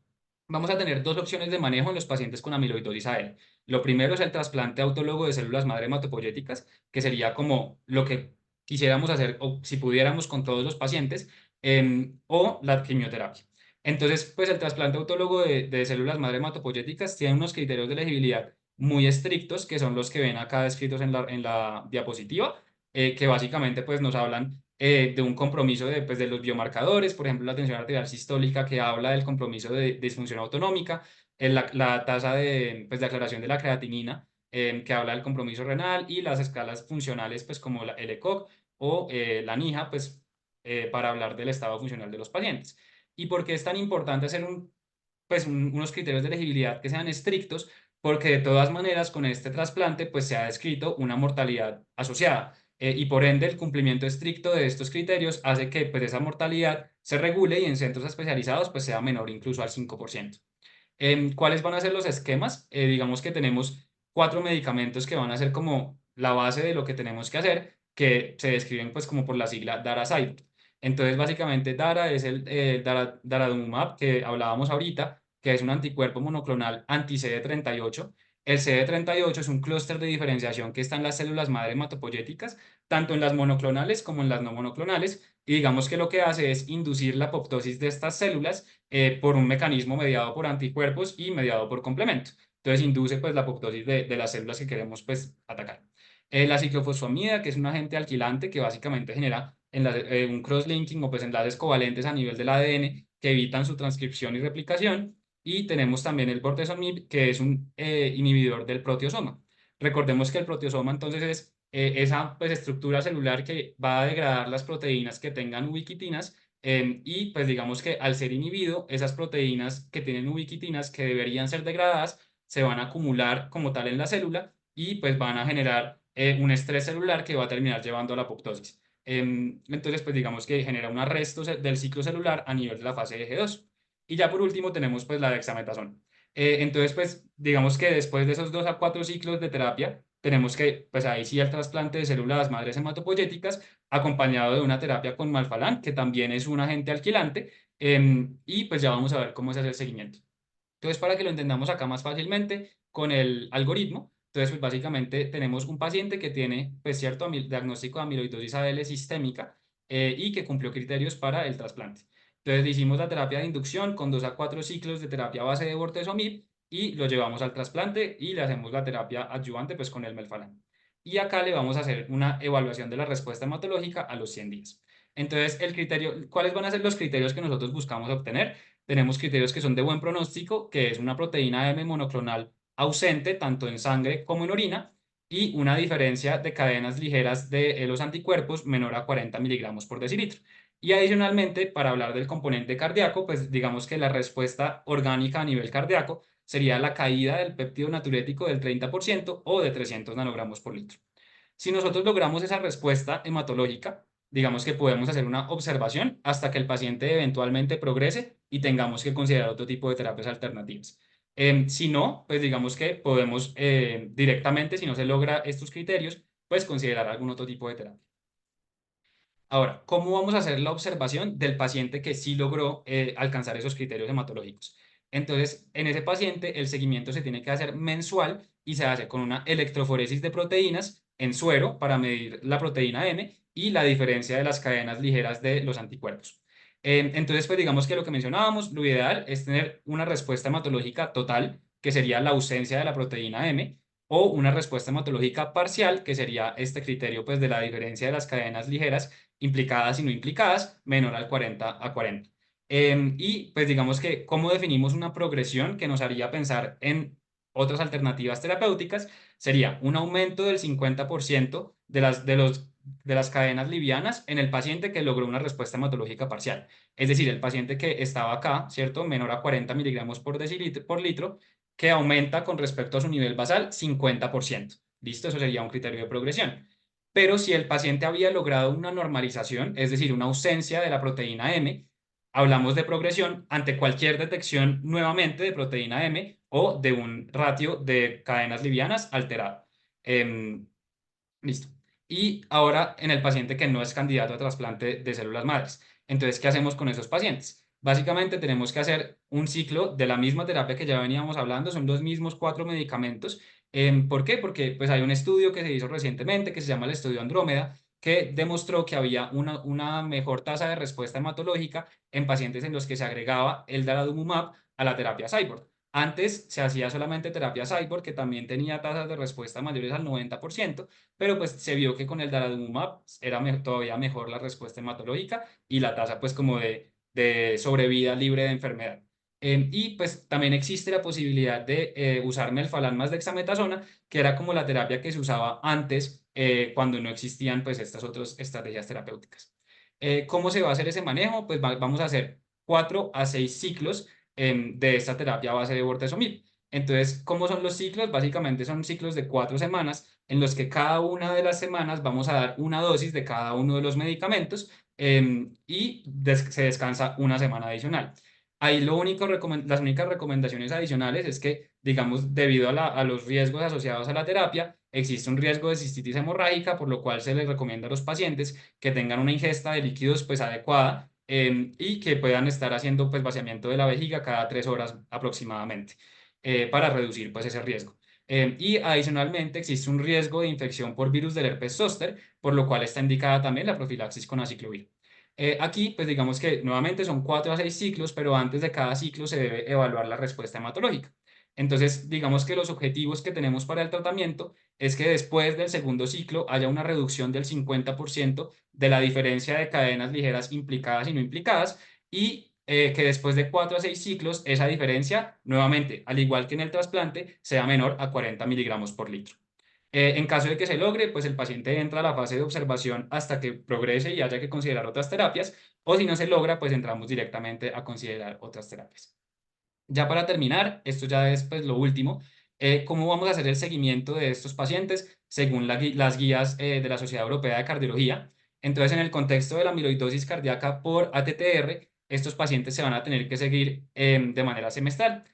S1: vamos a tener dos opciones de manejo en los pacientes con amiloidosis AL. Lo primero es el trasplante autólogo de células madre hematopoyéticas, que sería como lo que quisiéramos hacer o si pudiéramos con todos los pacientes, o la quimioterapia. Entonces, pues el trasplante autólogo de células madre hematopoyéticas tiene unos criterios de elegibilidad muy estrictos, que son los que ven acá descritos en la diapositiva, que básicamente pues nos hablan de un compromiso pues, de los biomarcadores, por ejemplo, la tensión arterial sistólica que habla del compromiso de disfunción autonómica, la tasa pues, de aclaración de la creatinina que habla del compromiso renal y las escalas funcionales pues, como el ECOG o la NIJA pues, para hablar del estado funcional de los pacientes. ¿Y por qué es tan importante hacer unos criterios de elegibilidad que sean estrictos? Porque de todas maneras con este trasplante pues, se ha descrito una mortalidad asociada y por ende el cumplimiento estricto de estos criterios hace que pues, esa mortalidad se regule y en centros especializados pues, sea menor incluso al 5%. ¿Cuáles van a ser los esquemas? Digamos que tenemos 4 medicamentos que van a ser como la base de lo que tenemos que hacer. que se describen pues como por la sigla Dara-Cyber. Entonces, básicamente, Dara es el Daratumumab que hablábamos ahorita, que es un anticuerpo monoclonal anti-CD38. El CD38 es un clúster de diferenciación que está en las células madre hematopoyéticas, tanto en las monoclonales como en las no monoclonales, y digamos que lo que hace es inducir la apoptosis de estas células por un mecanismo mediado por anticuerpos y mediado por complemento. Entonces induce pues la apoptosis de las células que queremos pues atacar. La ciclofosfamida, que es un agente alquilante que básicamente genera un cross-linking o pues enlaces covalentes a nivel del ADN que evitan su transcripción y replicación. Y tenemos también el bortezomib, que es un inhibidor del proteosoma. Recordemos que el proteosoma entonces es esa pues, estructura celular que va a degradar las proteínas que tengan ubiquitinas y pues digamos que al ser inhibido, esas proteínas que tienen ubiquitinas que deberían ser degradadas se van a acumular como tal en la célula y pues van a generar un estrés celular que va a terminar llevando a la apoptosis. Entonces, pues digamos que genera un arresto del ciclo celular a nivel de la fase de G2. Y ya por último tenemos pues la dexametasona. Entonces, pues digamos que después de esos 2 a 4 ciclos de terapia, tenemos que, pues ahí sí el trasplante de células madres hematopoyéticas acompañado de una terapia con malfalán, que también es un agente alquilante, y pues ya vamos a ver cómo se hace el seguimiento. Entonces, para que lo entendamos acá más fácilmente con el algoritmo, entonces, pues básicamente tenemos un paciente que tiene, pues cierto diagnóstico de amiloidosis ADL sistémica y que cumplió criterios para el trasplante. Entonces, le hicimos la terapia de inducción con 2 a 4 ciclos de terapia base de bortezomib y lo llevamos al trasplante y le hacemos la terapia adyuvante, pues con el melfalán. Y acá le vamos a hacer una evaluación de la respuesta hematológica a los 100 días. Entonces, el criterio, ¿cuáles van a ser los criterios que nosotros buscamos obtener? Tenemos criterios que son de buen pronóstico, que es una proteína M monoclonal ausente tanto en sangre como en orina y una diferencia de cadenas ligeras de los anticuerpos menor a 40 miligramos por decilitro. Y adicionalmente, para hablar del componente cardíaco, pues digamos que la respuesta orgánica a nivel cardíaco sería la caída del péptido natriurético del 30% o de 300 nanogramos por litro. Si nosotros logramos esa respuesta hematológica, digamos que podemos hacer una observación hasta que el paciente eventualmente progrese y tengamos que considerar otro tipo de terapias alternativas. Si no, pues digamos que podemos directamente, si no se logra estos criterios, pues considerar algún otro tipo de terapia. Ahora, ¿cómo vamos a hacer la observación del paciente que sí logró alcanzar esos criterios hematológicos? Entonces, en ese paciente el seguimiento se tiene que hacer mensual y se hace con una electroforesis de proteínas en suero para medir la proteína M y la diferencia de las cadenas ligeras de los anticuerpos. Entonces, pues digamos que lo que mencionábamos, lo ideal es tener una respuesta hematológica total, que sería la ausencia de la proteína M, o una respuesta hematológica parcial, que sería este criterio pues de la diferencia de las cadenas ligeras implicadas y no implicadas, menor al 40 a 40. Y pues digamos que cómo definimos una progresión que nos haría pensar en otras alternativas terapéuticas, sería un aumento del 50% de las cadenas livianas en el paciente que logró una respuesta hematológica parcial. Es decir, el paciente que estaba acá, ¿cierto? Menor a 40 miligramos por litro, que aumenta con respecto a su nivel basal 50%. ¿Listo? Eso sería un criterio de progresión. Pero si el paciente había logrado una normalización, es decir, una ausencia de la proteína M, hablamos de progresión ante cualquier detección nuevamente de proteína M o de un ratio de cadenas livianas alterado. Em, Listo. Y ahora en el paciente que no es candidato a trasplante de células madres. Entonces, ¿qué hacemos con esos pacientes? Básicamente tenemos que hacer un ciclo de la misma terapia que ya veníamos hablando, son los mismos 4 medicamentos. ¿Por qué? Porque pues, hay un estudio que se hizo recientemente que se llama el estudio Andrómeda, que demostró que había una mejor tasa de respuesta hematológica en pacientes en los que se agregaba el daratumumab a la terapia Cyborg. Antes se hacía solamente terapia Cyborg, que también tenía tasas de respuesta mayores al 90%, pero pues se vio que con el daratumumab era todavía mejor la respuesta hematológica y la tasa pues como de sobrevida libre de enfermedad. Y pues también existe la posibilidad de usar melfalán más dexametasona, que era como la terapia que se usaba antes cuando no existían pues estas otras estrategias terapéuticas. ¿Cómo se va a hacer ese manejo? Pues vamos a hacer 4 a 6 ciclos de esta terapia a base de bortezomib. Entonces, ¿cómo son los ciclos? Básicamente son ciclos de 4 semanas en los que cada una de las semanas vamos a dar una dosis de cada uno de los medicamentos y se descansa una semana adicional. Ahí las únicas recomendaciones adicionales es que, digamos, debido a los riesgos asociados a la terapia, existe un riesgo de cistitis hemorrágica, por lo cual se les recomienda a los pacientes que tengan una ingesta de líquidos pues adecuada y que puedan estar haciendo pues vaciamiento de la vejiga cada 3 horas aproximadamente para reducir pues ese riesgo. Y adicionalmente existe un riesgo de infección por virus del herpes zóster, por lo cual está indicada también la profilaxis con aciclovir. Aquí, pues digamos que nuevamente son 4 a 6 ciclos, pero antes de cada ciclo se debe evaluar la respuesta hematológica. Entonces, digamos que los objetivos que tenemos para el tratamiento es que después del segundo ciclo haya una reducción del 50% de la diferencia de cadenas ligeras implicadas y no implicadas y que después de 4 a 6 ciclos esa diferencia, nuevamente, al igual que en el trasplante, sea menor a 40 miligramos por litro. En caso de que se logre, pues el paciente entra a la fase de observación hasta que progrese y haya que considerar otras terapias, o si no se logra, pues entramos directamente a considerar otras terapias. Ya para terminar, esto ya es pues lo último, ¿cómo vamos a hacer el seguimiento de estos pacientes según las guías de la Sociedad Europea de Cardiología? Entonces, en el contexto de la amiloidosis cardíaca por ATTR, estos pacientes se van a tener que seguir de manera semestral.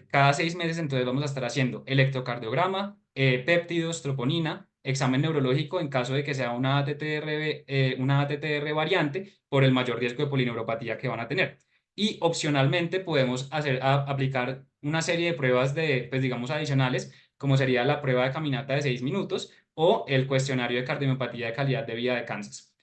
S1: Cada 6 meses, entonces, vamos a estar haciendo electrocardiograma, péptidos, troponina, examen neurológico en caso de que sea una ATTR variante por el mayor riesgo de polineuropatía que van a tener. Y opcionalmente podemos aplicar una serie de pruebas pues digamos, adicionales, como sería la prueba de caminata de 6 minutos o el cuestionario de cardiomiopatía de calidad de vida de Kansas.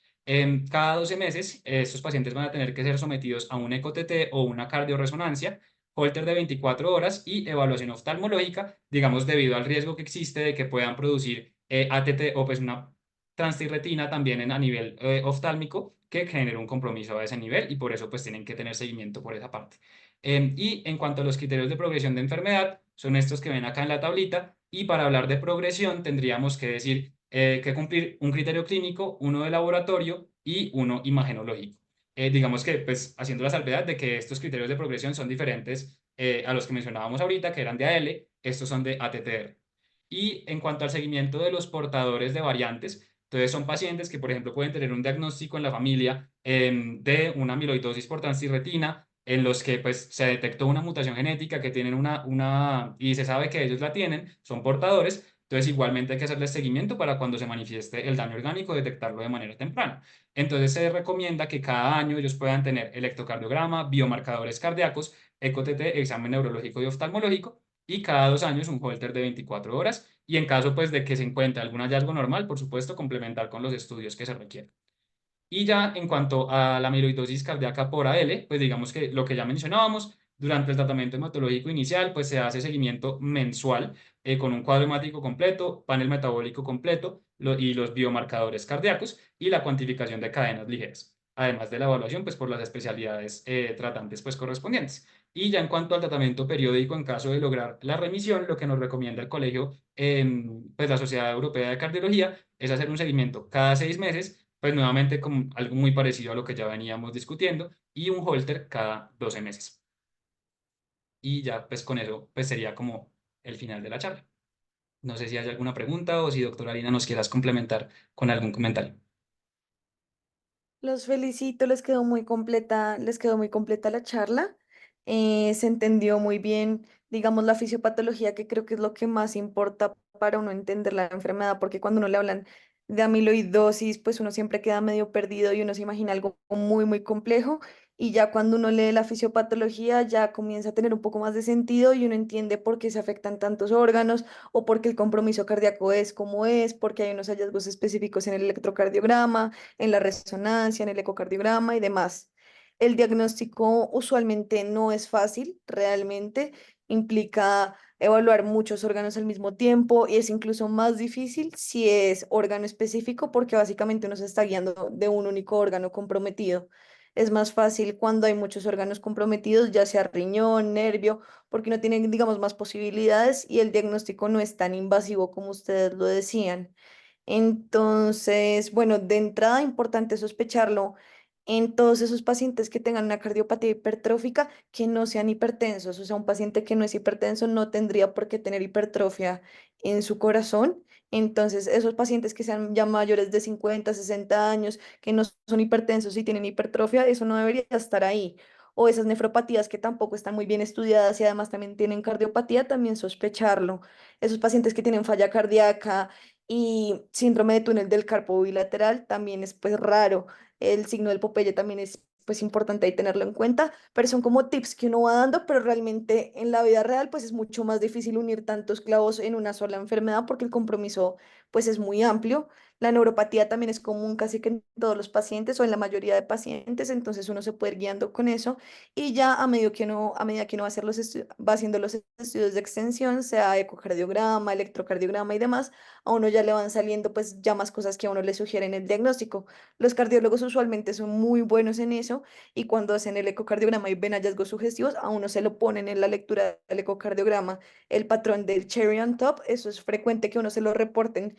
S1: Cada 12 meses, estos pacientes van a tener que ser sometidos a un eco-TT o una cardioresonancia, holter de 24 horas y evaluación oftalmológica, digamos, debido al riesgo que existe de que puedan producir ATT o pues una transtirretina también a nivel oftálmico que genere un compromiso a ese nivel y por eso pues tienen que tener seguimiento por esa parte. Y en cuanto a los criterios de progresión de enfermedad, son estos que ven acá en la tablita y para hablar de progresión tendríamos que decir que cumplir un criterio clínico, uno de laboratorio y uno imagenológico. Digamos que pues haciendo la salvedad de que estos criterios de progresión son diferentes a los que mencionábamos ahorita, que eran de AL, estos son de ATTR. Y en cuanto al seguimiento de los portadores de variantes, entonces son pacientes que, por ejemplo, pueden tener un diagnóstico en la familia de una amiloidosis por transtirretina, en los que pues, se detectó una mutación genética que tienen y se sabe que ellos la tienen, son portadores, entonces igualmente hay que hacerles seguimiento para cuando se manifieste el daño orgánico, detectarlo de manera temprana. Entonces se recomienda que cada año ellos puedan tener electrocardiograma, biomarcadores cardíacos, ECO-TT, examen neurológico y oftalmológico, y cada 2 años un holter de 24 horas y en caso pues de que se encuentre algún hallazgo normal, por supuesto, complementar con los estudios que se requieren. Y ya en cuanto a la amiloidosis cardíaca por AL, pues digamos que lo que ya mencionábamos, durante el tratamiento hematológico inicial, pues se hace seguimiento mensual con un cuadro hemático completo, panel metabólico completo y los biomarcadores cardíacos y la cuantificación de cadenas ligeras, además de la evaluación pues por las especialidades tratantes pues correspondientes. Y ya en cuanto al tratamiento periódico, en caso de lograr la remisión, lo que nos recomienda el colegio, pues la Sociedad Europea de Cardiología, es hacer un seguimiento cada 6 meses pues nuevamente como algo muy parecido a lo que ya veníamos discutiendo, y un holter cada 12 meses. Y ya pues con eso pues sería como el final de la charla. No sé si hay alguna pregunta o si doctora Lina nos quieras complementar con algún comentario.
S3: Los felicito, les quedó muy completa la charla. Se entendió muy bien, digamos, la fisiopatología, que creo que es lo que más importa para uno entender la enfermedad, porque cuando uno le hablan de amiloidosis, pues uno siempre queda medio perdido y uno se imagina algo muy, muy complejo. Y ya cuando uno lee la fisiopatología, ya comienza a tener un poco más de sentido y uno entiende por qué se afectan tantos órganos o por qué el compromiso cardíaco es como es, porque hay unos hallazgos específicos en el electrocardiograma, en la resonancia, en el ecocardiograma y demás. El diagnóstico usualmente no es fácil, realmente implica evaluar muchos órganos al mismo tiempo y es incluso más difícil si es órgano específico porque básicamente uno se está guiando de un único órgano comprometido. Es más fácil cuando hay muchos órganos comprometidos, ya sea riñón, nervio, porque no tienen, digamos, más posibilidades y el diagnóstico no es tan invasivo como ustedes lo decían. Entonces, bueno, de entrada importante sospecharlo en todos esos pacientes que tengan una cardiopatía hipertrófica que no sean hipertensos. O sea, un paciente que no es hipertenso no tendría por qué tener hipertrofia en su corazón. Entonces, esos pacientes que sean ya mayores de 50, 60 años, que no son hipertensos y tienen hipertrofia, eso no debería estar ahí. o esas nefropatías que tampoco están muy bien estudiadas y además también tienen cardiopatía, también sospecharlo. Esos pacientes que tienen falla cardíaca y síndrome de túnel del carpo bilateral también es pues raro. El signo del Popeye también es pues importante ahí tenerlo en cuenta, pero son como tips que uno va dando, pero realmente en la vida real pues es mucho más difícil unir tantos clavos en una sola enfermedad porque el compromiso pues es muy amplio. La neuropatía también es común casi que en todos los pacientes o en la mayoría de pacientes, entonces uno se puede ir guiando con eso y ya a medida que uno va, va haciendo los estudios de extensión, sea ecocardiograma, electrocardiograma y demás, a uno ya le van saliendo pues ya más cosas que a uno le sugieren el diagnóstico. Los cardiólogos usualmente son muy buenos en eso y cuando hacen el ecocardiograma y ven hallazgos sugestivos, a uno se lo ponen en la lectura del ecocardiograma el patrón del cherry on top, eso es frecuente que uno se lo reporten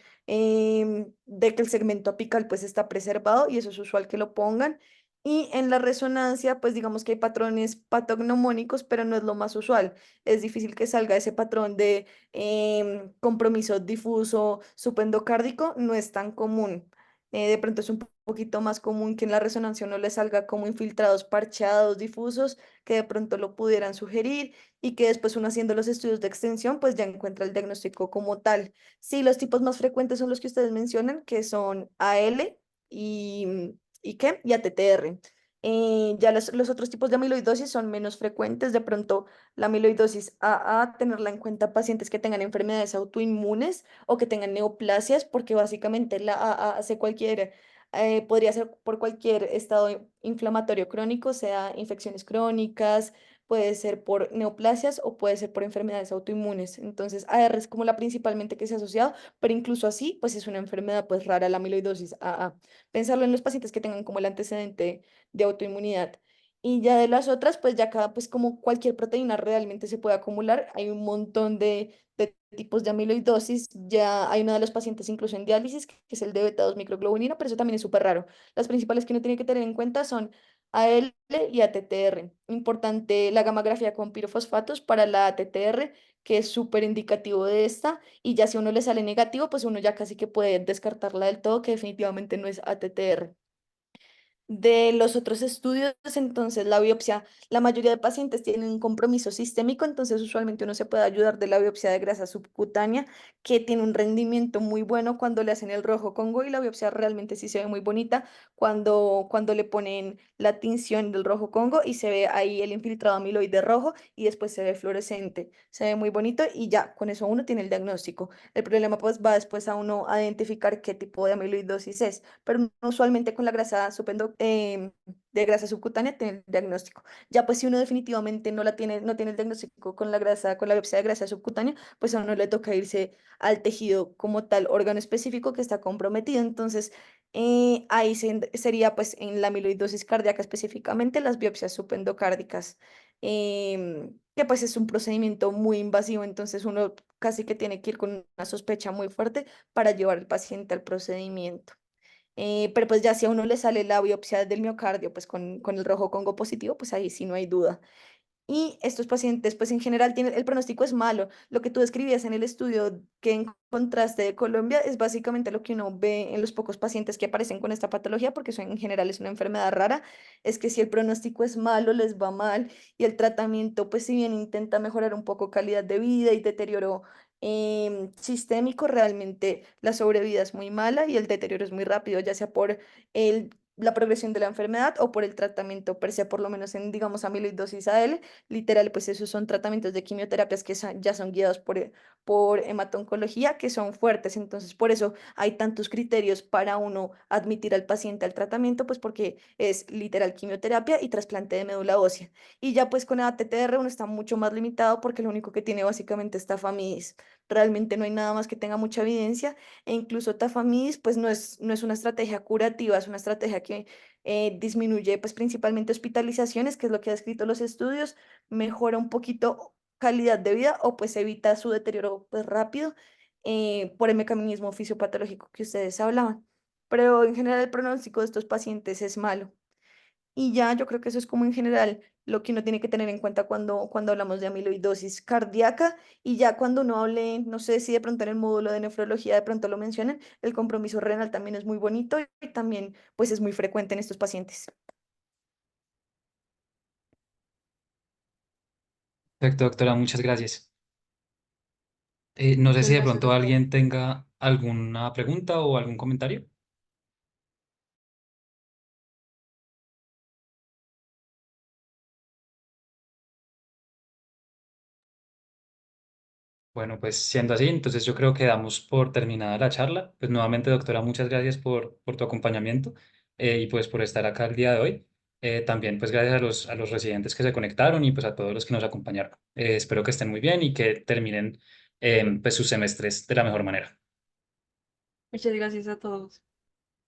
S3: de que el segmento apical pues está preservado y eso es usual que lo pongan. Y en la resonancia, pues digamos que hay patrones patognomónicos, pero no es lo más usual. Es difícil que salga ese patrón de compromiso difuso subendocárdico, no es tan común. De pronto es un poquito más común que en la resonancia no le salga como infiltrados parchados, difusos, que de pronto lo pudieran sugerir y que después uno haciendo los estudios de extensión, pues ya encuentra el diagnóstico como tal. Sí, los tipos más frecuentes son los que ustedes mencionan, que son AL y ¿qué? Y ATTR. Ya los otros tipos de amiloidosis son menos frecuentes. De pronto, la amiloidosis AA, tenerla en cuenta pacientes que tengan enfermedades autoinmunes o que tengan neoplasias, porque básicamente la AA hace podría ser por cualquier estado inflamatorio crónico, sea infecciones crónicas, puede ser por neoplasias o puede ser por enfermedades autoinmunes. Entonces, AR es como la principalmente que se ha asociado, pero incluso así, pues es una enfermedad pues rara la amiloidosis AA. Pensarlo en los pacientes que tengan como el antecedente de autoinmunidad. Y ya de las otras, pues ya cada, pues como cualquier proteína realmente se puede acumular, hay un montón de tipos de amiloidosis. Ya hay uno de los pacientes incluso en diálisis, que es el de beta 2 microglobulina, pero eso también es súper raro. Las principales que uno tiene que tener en cuenta son AL y ATTR. Importante la gamografía con pirofosfatos para la ATTR, que es súper indicativo de esta. Y ya si a uno le sale negativo, pues uno ya casi que puede descartarla del todo, que definitivamente no es ATTR. De los otros estudios, entonces la biopsia, la mayoría de pacientes tienen un compromiso sistémico, entonces usualmente uno se puede ayudar de la biopsia de grasa subcutánea, que tiene un rendimiento muy bueno cuando le hacen el rojo Congo y la biopsia realmente sí se ve muy bonita cuando le ponen la tinción del rojo Congo y se ve ahí el infiltrado amiloide rojo y después se ve fluorescente, se ve muy bonito y ya, con eso uno tiene el diagnóstico. El problema pues va después a uno a identificar qué tipo de amiloidosis es, pero usualmente con la grasa de grasa subcutánea tiene el diagnóstico. Ya pues si uno definitivamente no tiene el diagnóstico con la grasa, con la biopsia de grasa subcutánea, pues a uno le toca irse al tejido como tal órgano específico que está comprometido. Entonces, sería pues en la amiloidosis cardíaca específicamente las biopsias subendocárdicas, que pues es un procedimiento muy invasivo, entonces uno casi que tiene que ir con una sospecha muy fuerte para llevar al paciente al procedimiento. Pero pues ya si a uno le sale la biopsia del miocardio, pues con el rojo Congo positivo, pues ahí sí no hay duda. Y estos pacientes, pues en general, el pronóstico es malo. Lo que tú describías en el estudio que encontraste de Colombia es básicamente lo que uno ve en los pocos pacientes que aparecen con esta patología, porque eso en general es una enfermedad rara, es que si el pronóstico es malo, les va mal y el tratamiento, pues si bien intenta mejorar un poco calidad de vida y deterioro sistémico, realmente la sobrevida es muy mala y el deterioro es muy rápido, ya sea por la progresión de la enfermedad o por el tratamiento per se, por lo menos en, digamos, amiloidosis AL. Literal, pues esos son tratamientos de quimioterapias que ya son guiados por hematoncología, que son fuertes. Entonces, por eso hay tantos criterios para uno admitir al paciente al tratamiento, pues porque es literal quimioterapia y trasplante de médula ósea. Y ya pues con ATTR uno está mucho más limitado porque lo único que tiene básicamente es tafamidis. Realmente no hay nada más que tenga mucha evidencia e incluso tafamidis pues no es una estrategia curativa, es una estrategia que disminuye pues principalmente hospitalizaciones, que es lo que ha escrito los estudios, mejora un poquito calidad de vida o pues evita su deterioro pues rápido por el mecanismo fisiopatológico que ustedes hablaban. Pero en general el pronóstico de estos pacientes es malo. Y ya yo creo que eso es como en general lo que uno tiene que tener en cuenta cuando hablamos de amiloidosis cardíaca. Y ya cuando uno hable, no sé si de pronto en el módulo de nefrología de pronto lo mencionen, el compromiso renal también es muy bonito y también pues es muy frecuente en estos pacientes.
S1: Perfecto, doctora, muchas gracias. No sé
S2: Muchas
S1: si de
S2: gracias
S1: pronto
S2: a todos.
S1: alguien tenga alguna pregunta o algún comentario. Bueno, pues siendo así, entonces yo creo que damos por terminada la charla. Pues nuevamente, doctora, muchas gracias por tu acompañamiento y pues por estar acá el día de hoy. También pues gracias a los residentes que se conectaron y pues a todos los que nos acompañaron. Espero que estén muy bien y que terminen pues sus semestres de la mejor manera.
S2: Muchas gracias a todos.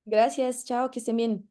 S3: Gracias, chao, que estén bien.